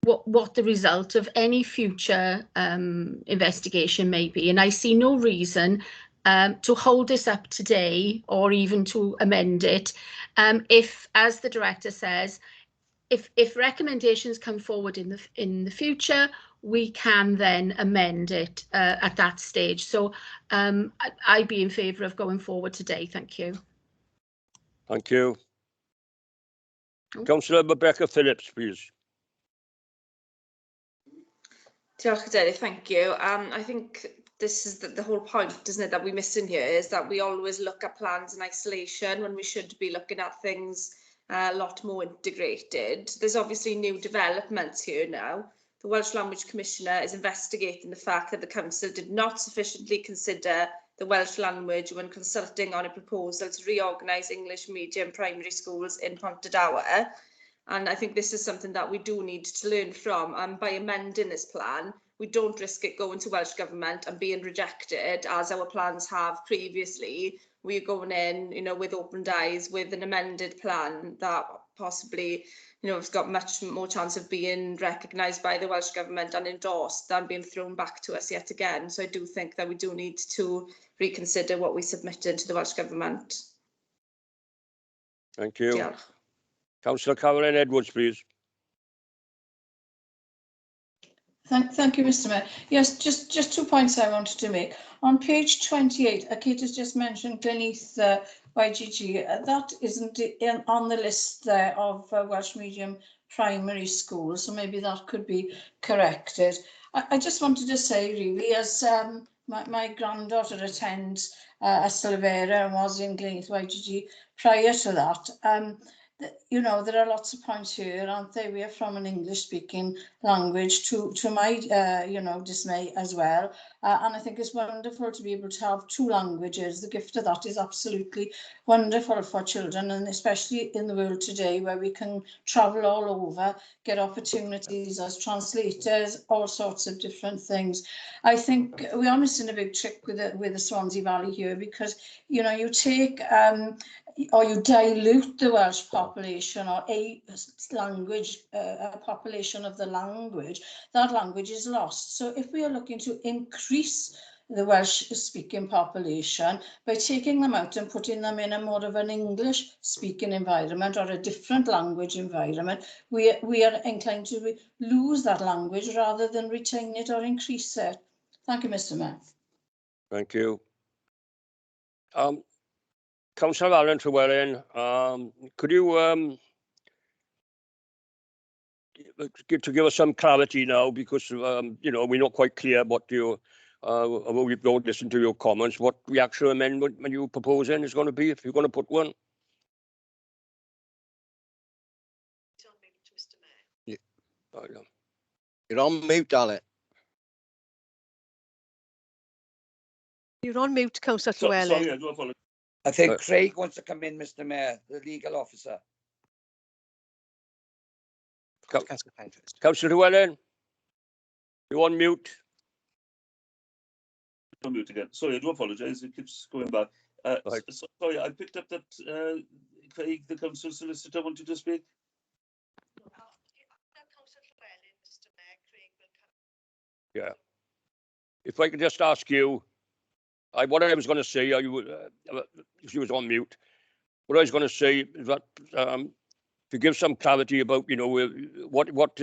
what the result of any future investigation may be, and I see no reason to hold this up today or even to amend it if, as the Director says, if recommendations come forward in the future, we can then amend it at that stage. So I'd be in favour of going forward today. Thank you. Thank you. Councillor Rebecca Phillips, please. Diolch, Cadeirydd, thank you. I think this is the whole point, isn't it, that we miss in here, is that we always look at plans in isolation when we should be looking at things a lot more integrated. There's obviously new developments here now. The Welsh Language Commissioner is investigating the fact that the Council did not sufficiently consider the Welsh language when consulting on a proposal to reorganise English medium primary schools in Pontardawe. And I think this is something that we do need to learn from. And by amending this plan, we don't risk it going to Welsh Government and being rejected, as our plans have previously. We're going in, with open eyes, with an amended plan that possibly, has got much more chance of being recognised by the Welsh Government and endorsed than being thrown back to us yet again. So I do think that we do need to reconsider what we submitted to the Welsh Government. Thank you. Diolch. Councillor Caroline Edwards, please. Thank you, Mr. Mayor. Yes, just 2 points I wanted to make. On page 28, Kate has just mentioned Neath YGG. That isn't on the list there of Welsh medium primary schools, so maybe that could be corrected. I just wanted to say, really, as my granddaughter attends Sylvera and was in Neath YGG prior to that. There are lots of points here, aren't they? We are from an English-speaking language to my, dismay as well. And I think it's wonderful to be able to have 2 languages. The gift of that is absolutely wonderful for children, and especially in the world today where we can travel all over, get opportunities as translators, all sorts of different things. I think we are missing a big trick with the Swansea Valley here, because, you take or you dilute the Welsh population or a language, a population of the language, that language is lost. So if we are looking to increase the Welsh speaking population by taking them out and putting them in a more of an English speaking environment or a different language environment, we are inclined to lose that language rather than retain it or increase it. Thank you, Mr. Mayor. Thank you. Councillor Allen Llewellyn, could you to give us some clarity now, because you know, we're not quite clear what you we've not listened to your comments, what the actual amendment when you proposing is going to be, if you're going to put one. Yeah. You're on mute, darling. You're on mute, Councillor Llewellyn. Sorry, I do apologize. I think Craig wants to come in, Mr. Mayor, the legal officer. Councillor Llewellyn, you're on mute. On mute again. Sorry, I do apologise. It keeps going back. Sorry, I picked up that Craig, the council solicitor, wanted to speak. Yeah. If I could just ask you, what I was going to say, if you was on mute, what I was going to say is that to give some clarity about, you know, what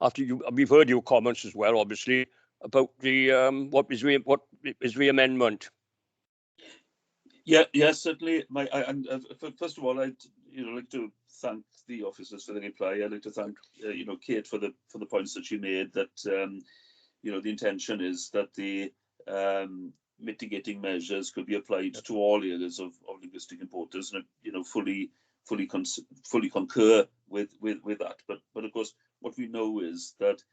after we've heard your comments as well, obviously, about the what is the amendment. Yeah, yes, certainly. First of all, I'd like to thank the officers for the reply. I'd like to thank Kate for the points that she made. That the intention is that the mitigating measures could be applied to all areas of linguistic importance, and fully concur with that. But of course, what we know is that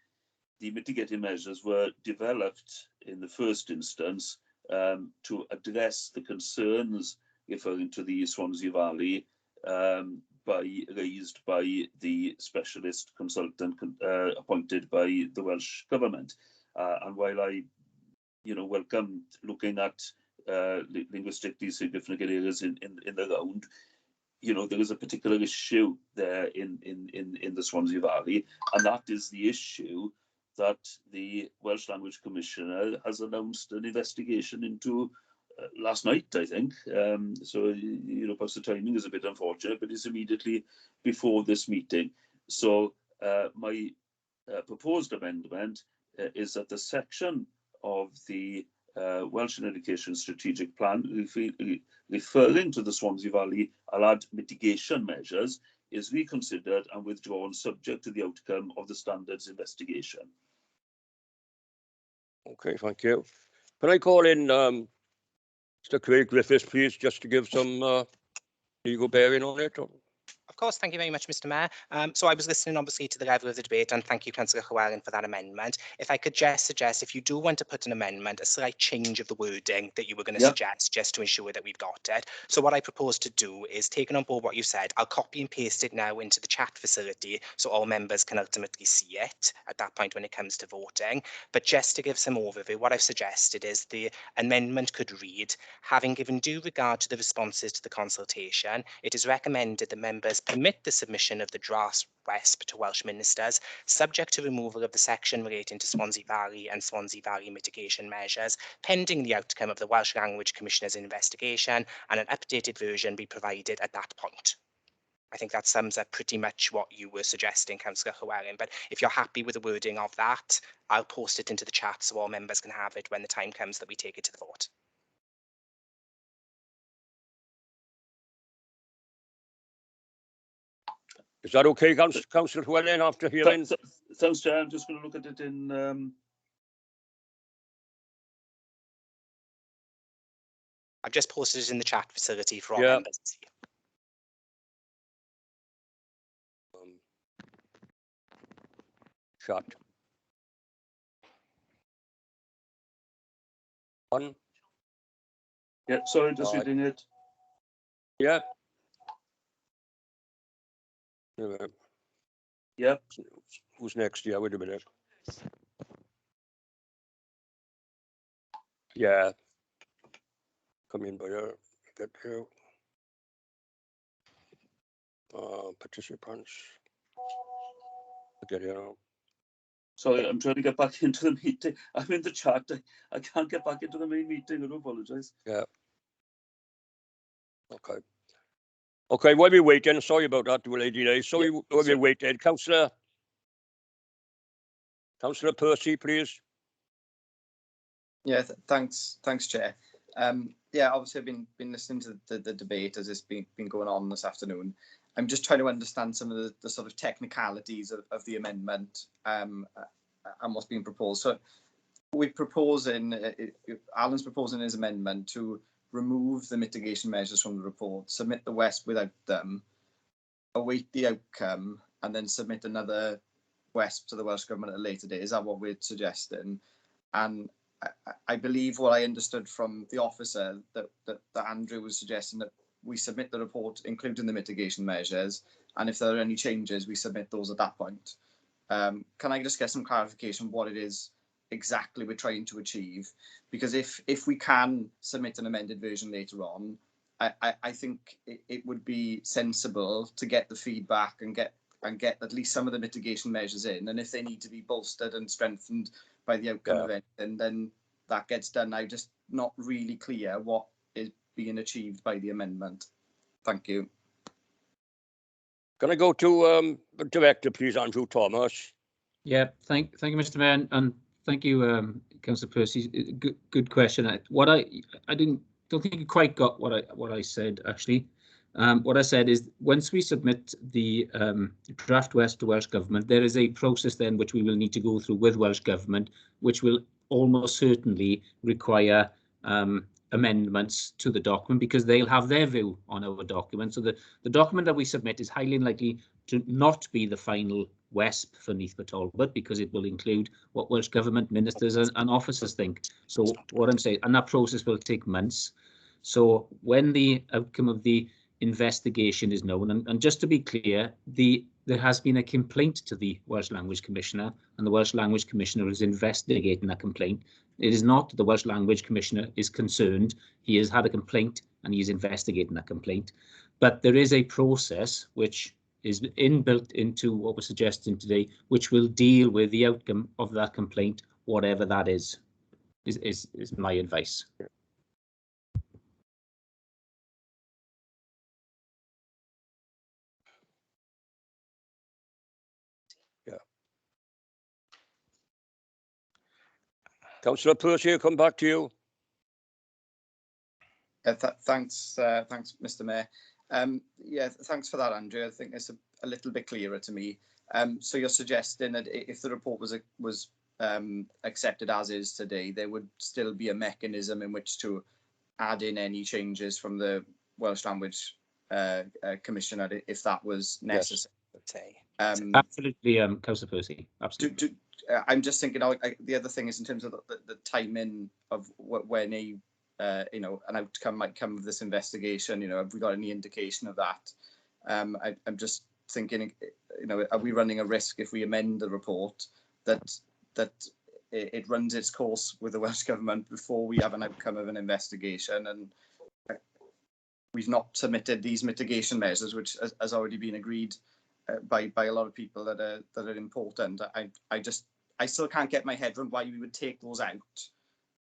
the mitigating measures were developed in the first instance to address the concerns referring to the Swansea Valley raised by the specialist consultant appointed by the Welsh Government. And while I welcome looking at linguistically significant areas in the round, there is a particular issue there in the Swansea Valley, and that is the issue that the Welsh Language Commissioner has announced an investigation into last night, I think. So, perhaps the timing is a bit unfortunate, but it's immediately before this meeting. So my proposed amendment is that the section of the Welsh and Education Strategic Plan referring to the Swansea Valley allied mitigation measures is reconsidered and withdrawn subject to the outcome of the standards investigation. Okay, thank you. Can I call in Mr. Craig Griffiths, please, just to give some legal bearing on it? Of course, thank you very much, Mr. Mayor. So I was listening, obviously, to the level of the debate, and thank you, Councillor Llewellyn, for that amendment. If I could just suggest, if you do want to put an amendment, a slight change of the wording that you were going to suggest, just to ensure that we've got it. So what I propose to do is, taking on board what you said, I'll copy and paste it now into the chat facility so all members can ultimately see it at that point when it comes to voting. But just to give some overview, what I've suggested is the amendment could read, having given due regard to the responses to the consultation, it is recommended that members permit the submission of the draft WESP to Welsh ministers, subject to removal of the section relating to Swansea Valley and Swansea Valley mitigation measures, pending the outcome of the Welsh Language Commissioner's investigation, and an updated version be provided at that point. I think that sums up pretty much what you were suggesting, Councillor Llewellyn, but if you're happy with the wording of that, I'll post it into the chat so all members can have it when the time comes that we take it to the vote. Is that okay, Councillor Llewellyn, after hearing? Thanks, Chair. I'm just going to look at it in... I've just posted it in the chat facility for all members to see. Chat. On. Yeah, sorry, just reading it. Yeah. Yeah. Who's next? Yeah, wait a minute. Yeah. Come in, Boyer. Get here. Participants. Get here. Sorry, I'm trying to get back into the meeting. I'm in the chat. I can't get back into the main meeting. I do apologise. Yeah. Okay. Okay, while we're waiting, sorry about that delay. Sorry, while we're waiting, Councillor Percy, please. Yeah, thanks, Chair. Yeah, obviously I've been listening to the debate as it's been going on this afternoon, I'm just trying to understand some of the sort of technicalities of the amendment and what's being proposed. So we're proposing, Alan's proposing his amendment to remove the mitigation measures from the report, submit the West without them, await the outcome, and then submit another West to the Welsh Government at a later date. Is that what we're suggesting? And I believe what I understood from the officer that Andrew was suggesting that we submit the report, including the mitigation measures, and if there are any changes, we submit those at that point. Can I just get some clarification what it is exactly we're trying to achieve? Because if we can submit an amended version later on, I think it would be sensible to get the feedback and get at least some of the mitigation measures in, and if they need to be bolstered and strengthened by the outcome of it, then that gets done. I'm just not really clear what is being achieved by the amendment. Thank you. Can I go to the Director, please, Andrew Thomas? Yeah, thank you, Mr. Mayor, and thank you, Councillor Percy. Good question. I don't think you quite got what I said actually. What I said is once we submit the draft West to Welsh Government, there is a process then which we will need to go through with Welsh Government, which will almost certainly require amendments to the document because they'll have their view on our document. So the document that we submit is highly likely to not be the final WESP for Neath Talbot because it will include what Welsh Government ministers and officers think. So what I'm saying, and that process will take months. So when the outcome of the investigation is known, and just to be clear, there has been a complaint to the Welsh Language Commissioner, and the Welsh Language Commissioner is investigating that complaint. It is not the Welsh Language Commissioner is concerned. He has had a complaint and he is investigating that complaint. But there is a process which is inbuilt into what we're suggesting today, which will deal with the outcome of that complaint, whatever that is my advice. Councillor Percy, I'll come back to you. Thanks, Mr. Mayor. Yeah, thanks for that, Andrew. I think it's a little bit clearer to me. So you're suggesting that if the report was accepted as is today, there would still be a mechanism in which to add in any changes from the Welsh Language Commissioner if that was necessary. Yes. Absolutely, Councillor Percy. Absolutely. I'm just thinking. The other thing is in terms of the timing of when an outcome might come of this investigation. Have we got any indication of that? I'm just thinking. Are we running a risk if we amend the report that it runs its course with the Welsh Government before we have an outcome of an investigation, and we've not submitted these mitigation measures, which has already been agreed by a lot of people that are important. I still can't get my head around why we would take those out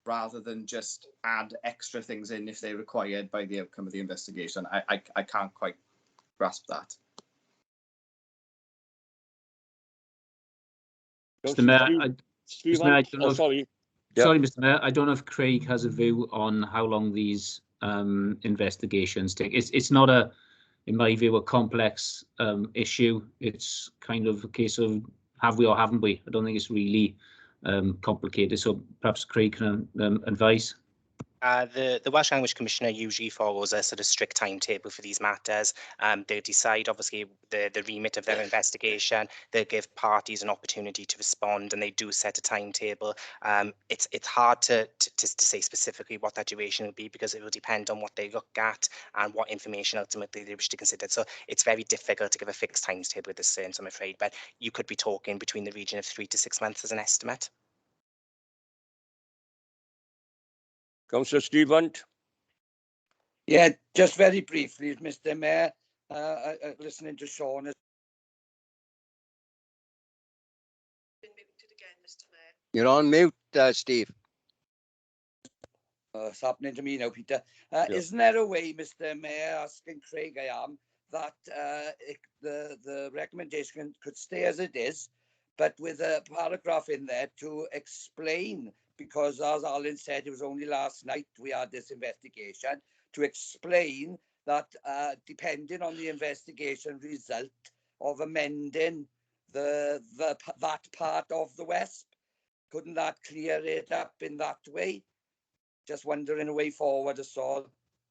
rather than just add extra things in if they're required by the outcome of the investigation. I can't quite grasp that. Mr. Mayor, sorry, Mr. Mayor, I don't know if Craig has a view on how long these investigations take. It's not in my view, a complex issue. It's kind of a case of have we or haven't we? I don't think it's really complicated. So perhaps Craig can advise. The Welsh Language Commissioner usually follows a sort of strict timetable for these matters. They decide, obviously, the remit of their investigation. They give parties an opportunity to respond, and they do set a timetable. It's hard to say specifically what that duration will be because it will depend on what they look at and what information ultimately they wish to consider. So it's very difficult to give a fixed timetable with this sense, I'm afraid. But you could be talking between the region of 3 to 6 months as an estimate. Councillor Stephen. Yeah, just very briefly, Mr. Mayor, listening to Sean. You're on mute, Steve. It's happening to me now, Peter. Isn't there a way, Mr. Mayor, asking Craig I am, that the recommendation could stay as it is, but with a paragraph in there to explain, because as Alan said, it was only last night we had this investigation, to explain that depending on the investigation result of amending that part of the WESP, couldn't that clear it up in that way? Just wondering a way forward as all,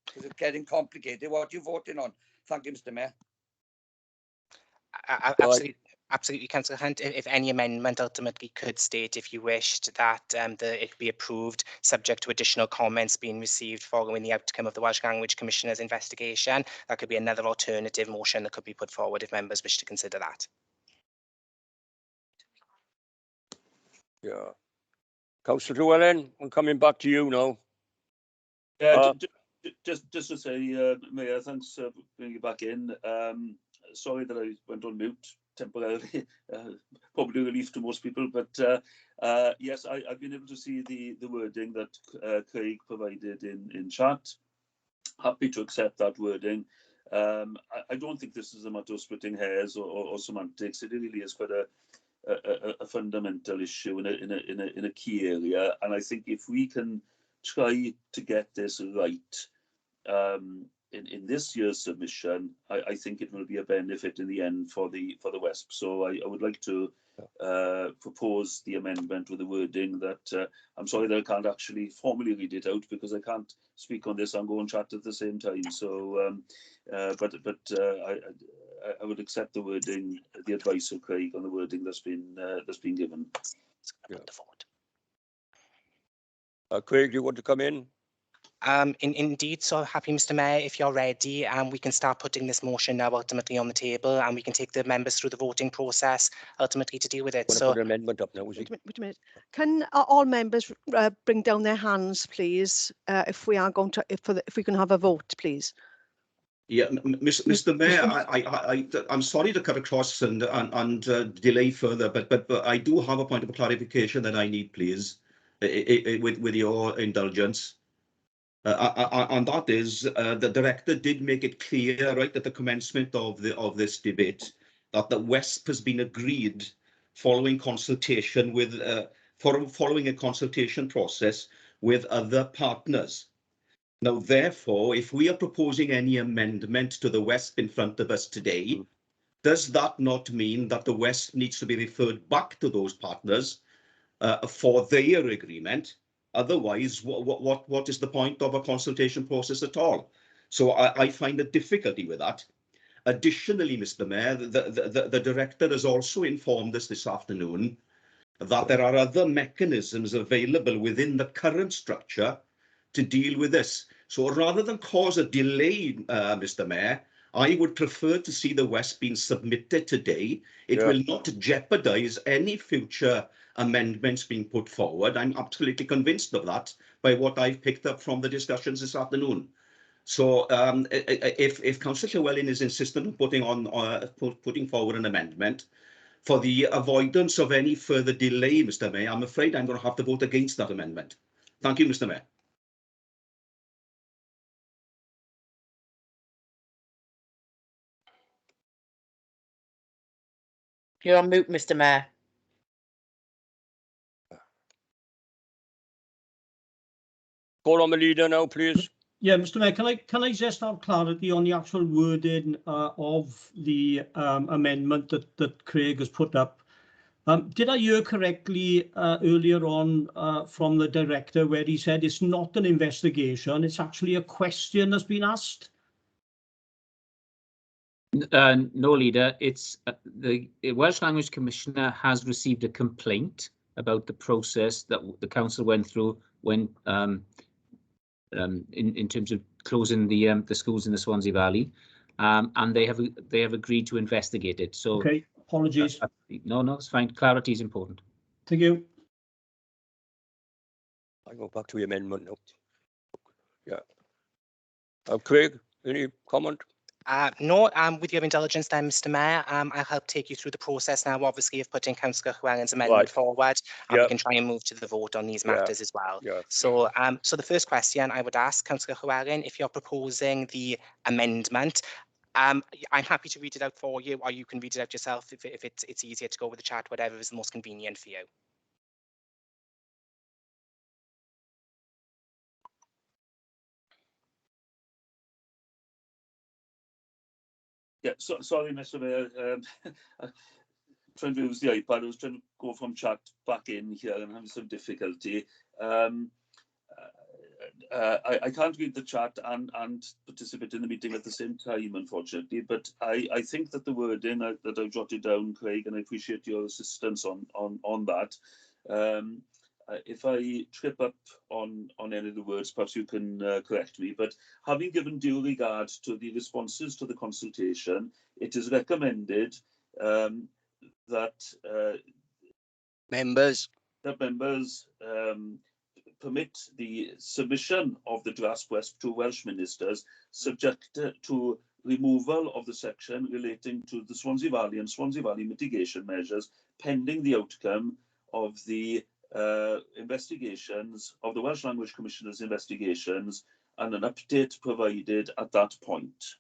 because it's getting complicated. What are you voting on? Thank you, Mr. Mayor. Absolutely, Councillor Hunt. If any amendment ultimately could state, if you wished, that it be approved subject to additional comments being received following the outcome of the Welsh Language Commissioner's investigation, that could be another alternative motion that could be put forward if members wish to consider that. Yeah. Councillor Llewellyn, I'm coming back to you now. Yeah, just to say, Mayor, thanks for bringing it back in. Sorry that I went on mute temporarily, probably relief to most people, but yes, I've been able to see the wording that Craig provided in chat. Happy to accept that wording. I don't think this is a matter of splitting hairs or semantics. It really is quite a fundamental issue in a key area, and I think if we can try to get this right in this year's submission, I think it will be a benefit in the end for the WESP. So I would like to propose the amendment with the wording that I'm sorry that I can't actually formally read it out because I can't speak on this and go and chat at the same time. So, but I would accept the wording, the advice of Craig on the wording that's been given. Yeah. Craig, do you want to come in? Indeed, so happy, Mr. Mayor, if you're ready, we can start putting this motion now ultimately on the table, and we can take the members through the voting process ultimately to deal with it. So, put an amendment up now, wait a minute. Can all members bring down their hands, please, if we are going to, if we can have a vote, please? Yeah, Mr. Mayor, I'm sorry to cut across and delay further, but I do have a point of clarification that I need, please, with your indulgence. And that is, the director did make it clear, right, at the commencement of this debate, that the WESP has been agreed following consultation with, following a consultation process with other partners. Now, therefore, if we are proposing any amendment to the WESP in front of us today, does that not mean that the WESP needs to be referred back to those partners for their agreement? Otherwise, what is the point of a consultation process at all? So I find a difficulty with that. Additionally, Mr. Mayor, the director has also informed us this afternoon that there are other mechanisms available within the current structure to deal with this. So rather than cause a delay, Mr. Mayor, I would prefer to see the WESP being submitted today. It will not jeopardize any future amendments being put forward. I'm absolutely convinced of that by what I've picked up from the discussions this afternoon. So if Councillor Llewellyn is insistent on putting forward an amendment, for the avoidance of any further delay, Mr. Mayor, I'm afraid I'm going to have to vote against that amendment. Thank you, Mr. Mayor. You're on mute, Mr. Mayor. Call on the leader now, please. Yeah, Mr. Mayor, can I just have clarity on the actual wording of the amendment that Craig has put up? Did I hear correctly earlier on from the director where he said it's not an investigation, it's actually a question that's been asked? No, Leader. It's the Welsh Language Commissioner has received a complaint about the process that the council went through when in terms of closing the schools in the Swansea Valley, and they have agreed to investigate it. So okay, apologies. No, it's fine. Clarity is important. Thank you. I go back to the amendment now. Yeah. Craig, any comment? No, with your indulgence then, Mr. Mayor, I'll help take you through the process now, obviously, of putting Councillor Llewellyn's amendment forward, and we can try and move to the vote on these matters as well. So, so the first question I would ask Councillor Llewellyn, if you're proposing the amendment, I'm happy to read it out for you, or you can read it out yourself if it's easier to go with the chat, whatever is the most convenient for you. Yeah, sorry, Mr. Mayor. Trying to use the iPad. I was trying to go from chat back in here and having some difficulty. I can't read the chat and participate in the meeting at the same time, unfortunately. But I think that the wording that I've jotted down, Craig, and I appreciate your assistance on that. If I trip up on any of the words, perhaps you can correct me. But having given due regard to the responses to the consultation, it is recommended that members permit the submission of the draft request to Welsh ministers, subject to removal of the section relating to the Swansea Valley and Swansea Valley mitigation measures, pending the outcome of the investigations of the Welsh Language Commissioner's investigations and an update provided at that point.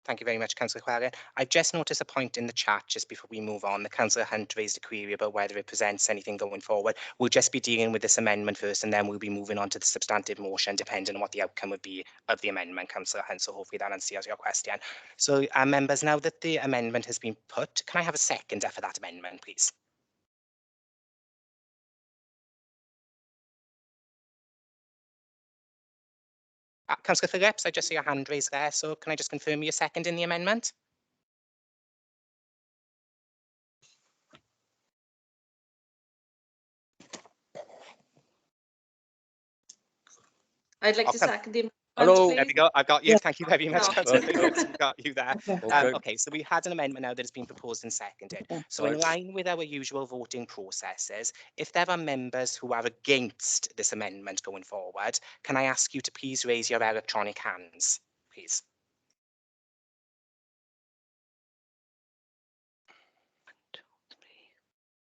Thank you very much, Councillor Chwarae. I've just noticed a point in the chat just before we move on. The Councillor Hunt raised a query about whether it presents anything going forward. We'll just be dealing with this amendment first, and then we'll be moving on to the substantive motion, depending on what the outcome would be of the amendment, Councillor Hunt. So hopefully that answers your question. So, members, now that the amendment has been put, can I have a seconder for that amendment, please? Councillor Phillips, I just see your hand raised there, so can I just confirm your second in the amendment? I'd like to second the amendment. Hello. Please. There we go. I've got you. Yeah. Thank you very much, No. Councillor Phillips. We've got you there. Okay. Okay, so we've had an amendment now that has been proposed and seconded. So in line with our usual voting processes, if there are members who are against this amendment going forward, can I ask you to please raise your electronic hands, please?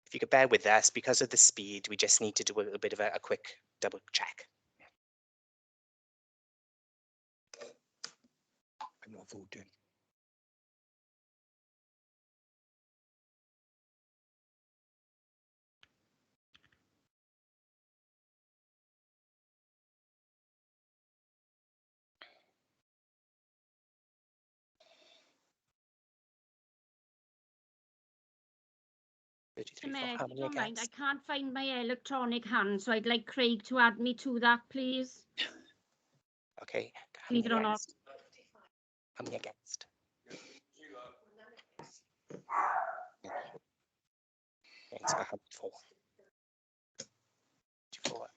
If you could bear with us, because of the speed, we just need to do a little bit of a quick double check. I'm not voting. Mayor, if you don't mind, I can't find my electronic hand, so I'd like Craig to add me to that, please. Okay. Believe it or not. How many against? Against, I have 4. 4.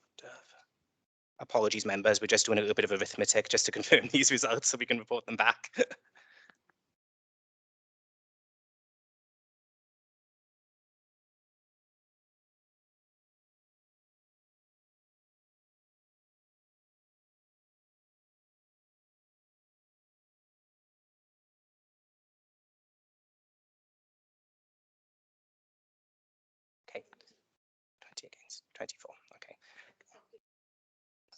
Apologies, members. We're just doing a little bit of arithmetic just to confirm these results so we can report them back. Okay. 20 against, 24. Okay.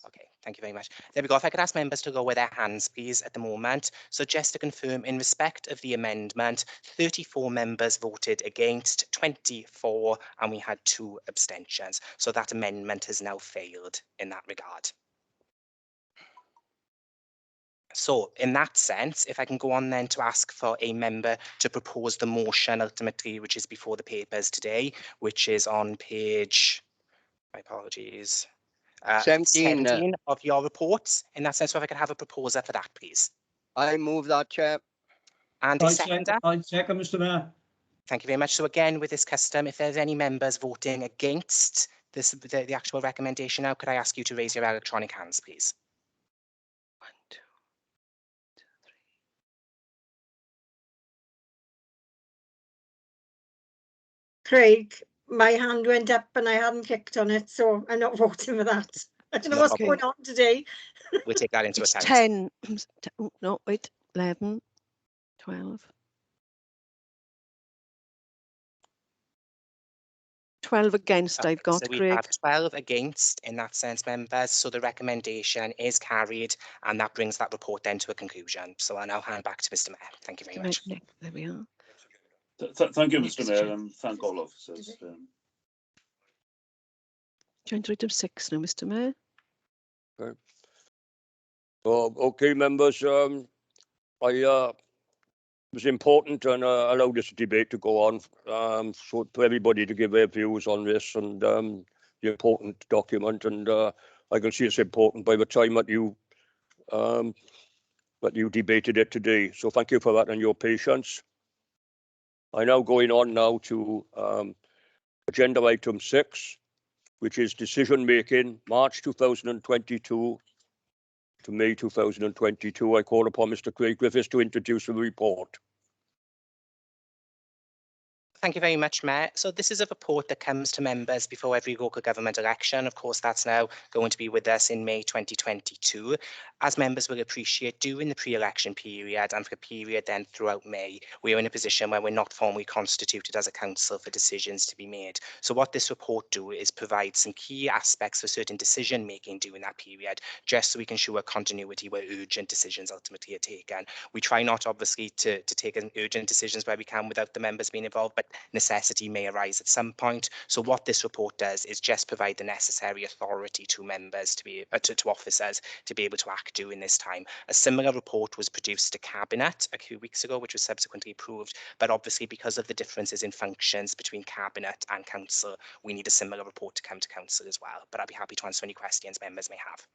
Okay, thank you very much. There we go. If I could ask members to go with their hands, please, at the moment. So just to confirm, in respect of the amendment, 34 members voted against, 24, and we had 2 abstentions. So that amendment has now failed in that regard. So in that sense, if I can go on then to ask for a member to propose the motion ultimately, which is before the papers today, which is on page, my apologies, 17 of your reports. In that sense, so if I could have a proposer for that, please. I move that, Chair. And a seconder? I second, Mr. Mayor. Thank you very much. So again, with this custom, if there's any members voting against this, the actual recommendation now, could I ask you to raise your electronic hands, please? 1, 2, 3. Craig, my hand went up and I hadn't clicked on it, so I'm not voting for that. I don't know what's going on today. We'll take that into account. 10. Oh, no, wait. 11, 12. 12 against, I've got, so we Craig. have 12 against in that sense, members. So the recommendation is carried, and that brings that report then to a conclusion. So I'll now hand back to Mr. Mayor. Thank you very much. There we are. Thank you, Mr. Mayor, and thank all officers. Agenda item 6 now, Mr. Mayor. Okay. So, okay, members. I was important and allowed this debate to go on, so for everybody to give their views on this and the important document. And I can see it's important by the time that you debated it today. So thank you for that and your patience. I now going on now to agenda item 6, which is decision making, March 2022 to May 2022. I call upon Mr. Craig Griffiths to introduce the report. Thank you very much, Mayor. So this is a report that comes to members before every local government election. Of course, that's now going to be with us in May 2022. As members will appreciate, during the pre-election period and for a period then throughout May, we are in a position where we're not formally constituted as a council for decisions to be made. So what this report do is provide some key aspects for certain decision making during that period, just so we can show a continuity where urgent decisions ultimately are taken. We try not obviously to take urgent decisions where we can without the members being involved, but necessity may arise at some point. So what this report does is just provide the necessary authority to members to be to officers to be able to act during this time. A similar report was produced to Cabinet a few weeks ago, which was subsequently approved. But obviously, because of the differences in functions between Cabinet and Council, we need a similar report to come to Council as well. But I'll be happy to answer any questions members may have.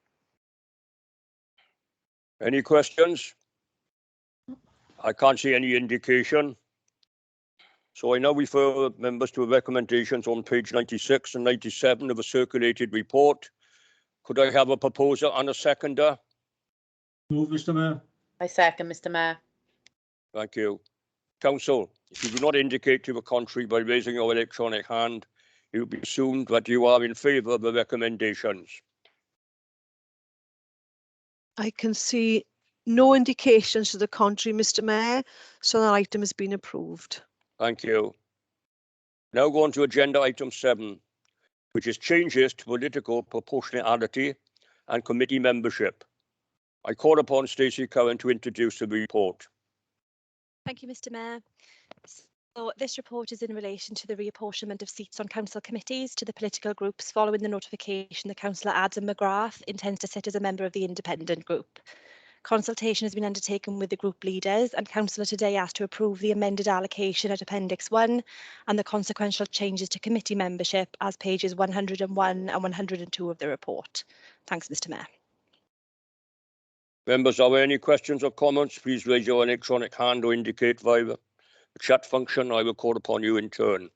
Any questions? I can't see any indication. So I now refer members to recommendations on page 96 and 97 of a circulated report. Could I have a proposer and a seconder? Move, Mr. Mayor. I second, Mr. Mayor. Thank you. Council, if you do not indicate to the contrary by raising your electronic hand, it will be assumed that you are in favour of the recommendations. I can see no indications to the contrary, Mr. Mayor, so that item has been approved. Thank you. Now go on to agenda item 7, which is changes to political proportionality and committee membership. I call upon Stacey Curran to introduce the report. Thank you, Mr. Mayor. So this report is in relation to the reapportionment of seats on council committees to the political groups following the notification that Councillor Adam McGrath intends to sit as a member of the independent group. Consultation has been undertaken with the group leaders, and Councillor today asked to approve the amended allocation at Appendix 1 and the consequential changes to committee membership as pages 101 and 102 of the report. Thanks, Mr. Mayor. Members, are there any questions or comments? Please raise your electronic hand or indicate via the chat function. I will call upon you in turn.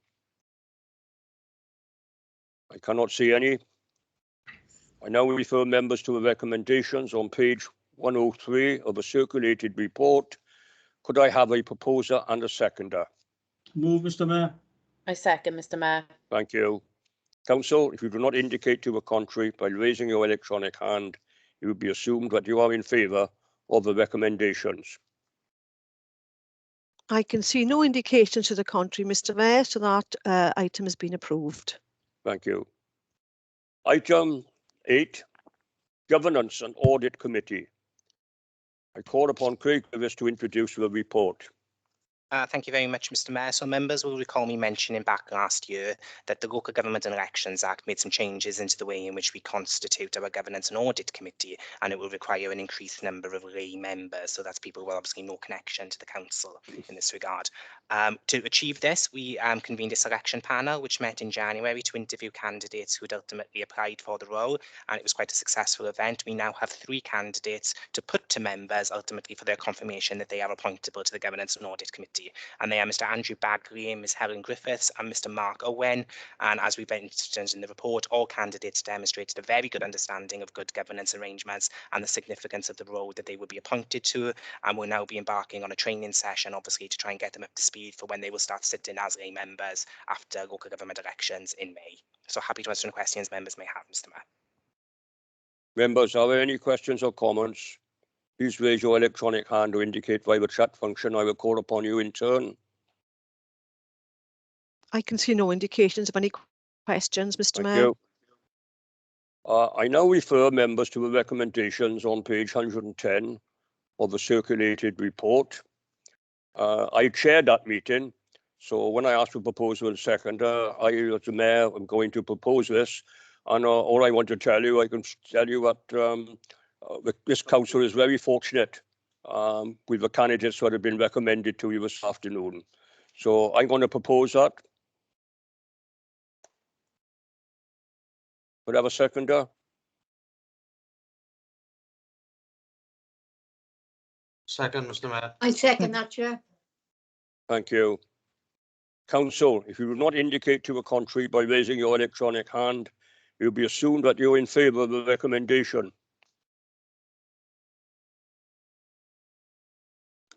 I cannot see any. I now refer members to the recommendations on page 103 of a circulated report. Could I have a proposer and a seconder? Move, Mr. Mayor. I second, Mr. Mayor. Thank you. Council, if you do not indicate to the contrary by raising your electronic hand, it will be assumed that you are in favour of the recommendations. I can see no indications to the contrary, Mr. Mayor, so that item has been approved. Thank you. Item 8, Governance and Audit Committee. I call upon Craig Griffiths to introduce the report. Thank you very much, Mr. Mayor. So members will recall me mentioning back last year that the Local Government and Elections Act made some changes into the way in which we constitute our Governance and Audit Committee, and it will require an increased number of lay members. So that's people with obviously no connection to the council in this regard. To achieve this, we convened a selection panel which met in January to interview candidates who had ultimately applied for the role, and it was quite a successful event. We now have 3 candidates to put to members ultimately for their confirmation that they are appointable to the Governance and Audit Committee. And they are Mr. Andrew Bagley, Ms. Helen Griffiths and Mr. Mark Owen. And as we've mentioned in the report, all candidates demonstrated a very good understanding of good governance arrangements and the significance of the role that they would be appointed to. And we'll now be embarking on a training session, obviously, to try and get them up to speed for when they will start sitting as lay members after local government elections in May. So happy to answer any questions members may have, Mr. Mayor. Members, are there any questions or comments? Please raise your electronic hand or indicate via the chat function. I will call upon you in turn. I can see no indications of any questions, Mr. Mayor. Thank you. I now refer members to the recommendations on page 110 of the circulated report. I chaired that meeting, so when I asked for proposal and seconder, I, as the Mayor, am going to propose this. And all I want to tell you, I can tell you that this council is very fortunate with the candidates that have been recommended to you this afternoon. So I'm going to propose that. Would I have a seconder? Second, Mr. Mayor. I second that, Chair. Thank you. Council, if you do not indicate to the contrary by raising your electronic hand, it will be assumed that you're in favour of the recommendation.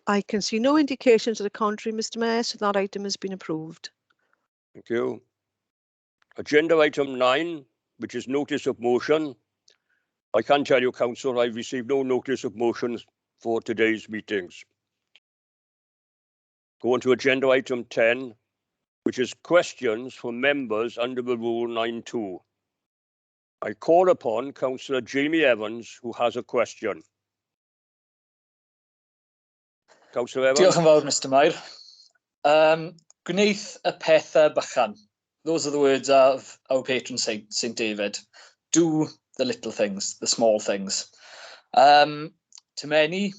I can see no indication to the contrary, Mr. Mayor, so that item has been approved. Thank you. Agenda item 9, which is notice of motion. I can tell you, Council, I've received no notice of motions for today's meetings. Go on to agenda item 10, which is questions from members under the Rule 9.2. I call upon Councillor Jamie Evans, who has a question. Councillor Evans. Diolch yn fawr, Mr. Mayor. Gwneith y pethau bychan. Those are the words of our patron saint, St. David. Do the little things, the small things. To many,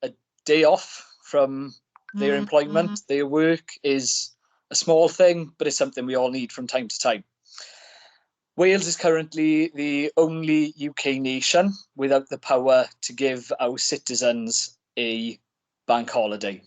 a day off from their employment, their work is a small thing, but it's something we all need from time to time. Wales is currently the only UK nation without the power to give our citizens a bank holiday.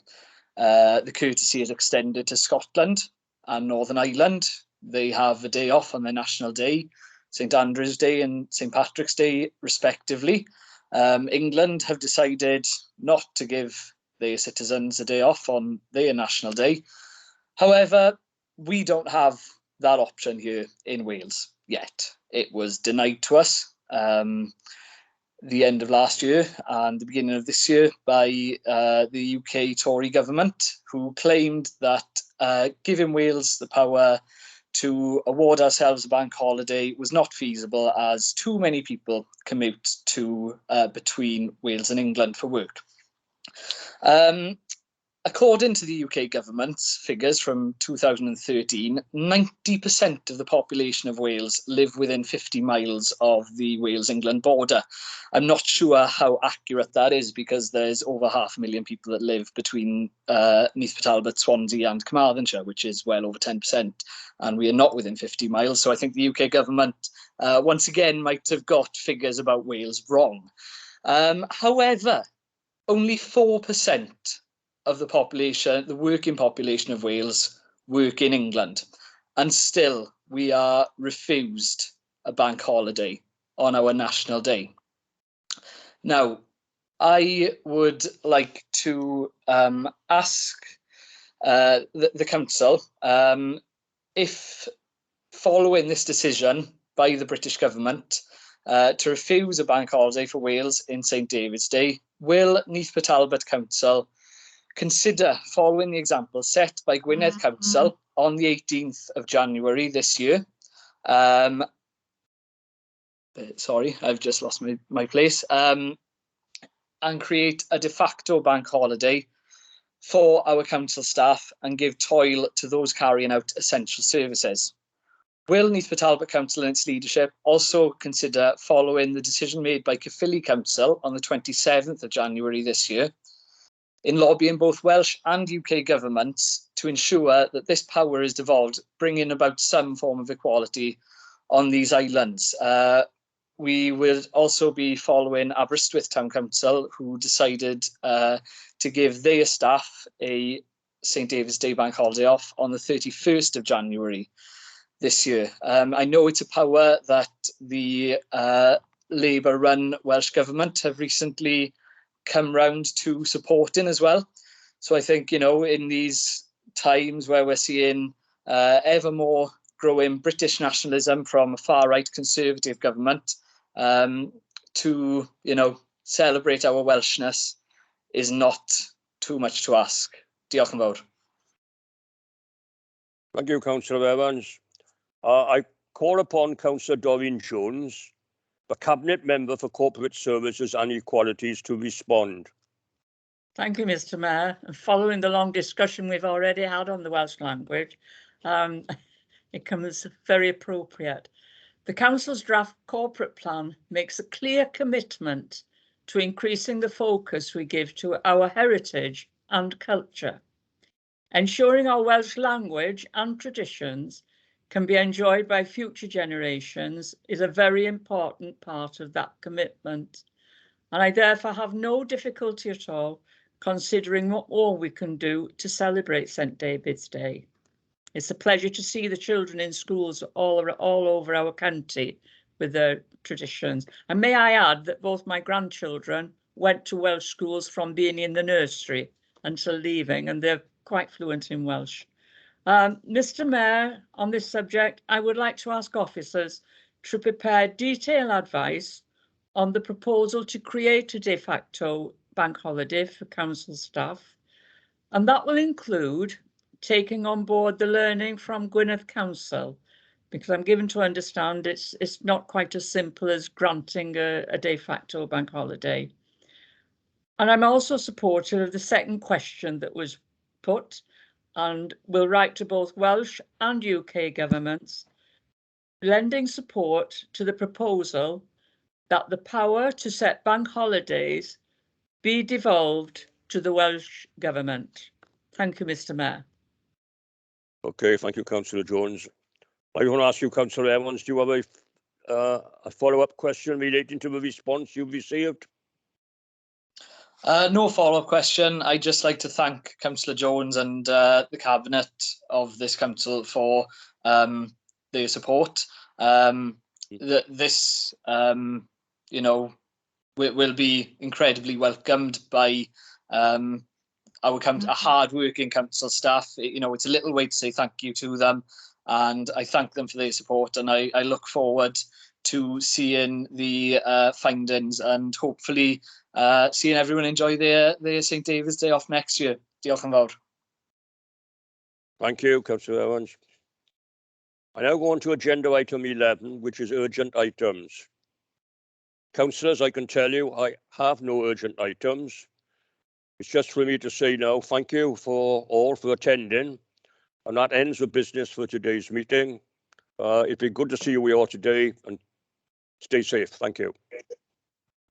The courtesy is extended to Scotland and Northern Ireland. They have a day off on their national day, St Andrew's Day and St Patrick's Day, respectively. England have decided not to give their citizens a day off on their national day. However, we don't have that option here in Wales yet. It was denied to us the end of last year and the beginning of this year by the UK Tory government, who claimed that giving Wales the power to award ourselves a bank holiday was not feasible, as too many people commute to between Wales and England for work. According to the UK government's figures from 2013, 90% of the population of Wales live within 50 miles of the Wales-England border. I'm not sure how accurate that is, because there's over 500,000 people that live between Neath, Talbot, Swansea and Carmarthenshire, which is well over 10%, and we are not within 50 miles. So I think the UK government once again might have got figures about Wales wrong. However, only 4% of the population, the working population of Wales, work in England, and still we are refused a bank holiday on our national day. Now, I would like to ask the council if, following this decision by the British government to refuse a bank holiday for Wales in St David's Day, will Neath Talbot Council consider following the example set by Gwynedd Council on the 18th of January this year? Sorry, I've just lost my place. And create a de facto bank holiday for our council staff and give toil to those carrying out essential services. Will Neath Talbot Council and its leadership also consider following the decision made by Caerphilly Council on the 27th of January this year, in lobbying both Welsh and UK governments to ensure that this power is devolved, bringing about some form of equality on these islands? We will also be following Aberystwyth Town Council, who decided to give their staff a St David's Day bank holiday off on the 31st of January this year. I know it's a power that the Labour-run Welsh Government have recently come round to supporting as well. So I think, you know, in these times where we're seeing ever more growing British nationalism from a far-right Conservative government, to, you know, celebrate our Welshness is not too much to ask. Diolch yn fawr. Thank you, Councillor Evans. I call upon Councillor Doreen Jones, the Cabinet Member for Corporate Services and Equalities, to respond. Thank you, Mr. Mayor. And following the long discussion we've already had on the Welsh language, it comes very appropriate. The Council's draft corporate plan makes a clear commitment to increasing the focus we give to our heritage and culture. Ensuring our Welsh language and traditions can be enjoyed by future generations is a very important part of that commitment. And I therefore have no difficulty at all considering what more we can do to celebrate St. David's Day. It's a pleasure to see the children in schools all over our county with their traditions. And may I add that both my grandchildren went to Welsh schools from being in the nursery until leaving, and they're quite fluent in Welsh. Mr. Mayor, on this subject, I would like to ask officers to prepare detailed advice on the proposal to create a de facto bank holiday for council staff, and that will include taking on board the learning from Gwynedd Council, because I'm given to understand it's not quite as simple as granting a de facto bank holiday. And I'm also supportive of the second question that was put, and will write to both Welsh and UK governments, lending support to the proposal that the power to set bank holidays be devolved to the Welsh Government. Thank you, Mr. Mayor. Okay, thank you, Councillor Jones. I want to ask you, Councillor Evans, do you have a follow-up question relating to the response you've received? No follow-up question. I'd just like to thank Councillor Jones and the Cabinet of this council for their support. This, you know, will be incredibly welcomed by our hard-working council staff. You know, it's a little way to say thank you to them, and I thank them for their support, and I look forward to seeing the findings and hopefully seeing everyone enjoy their St. David's Day off next year. Diolch yn fawr. Thank you, Councillor Evans. I now go on to agenda item 11, which is urgent items. Councillors, I can tell you I have no urgent items. It's just for me to say now, thank you for all for attending. And that ends the business for today's meeting. It'd be good to see you all today, and stay safe. Thank you.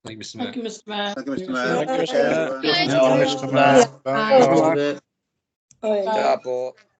Thank you, Mr. Mayor. Thank you, Mr. Mayor. Thank you, Mr. Mayor. Thank you, Mr. Mayor. Talbot.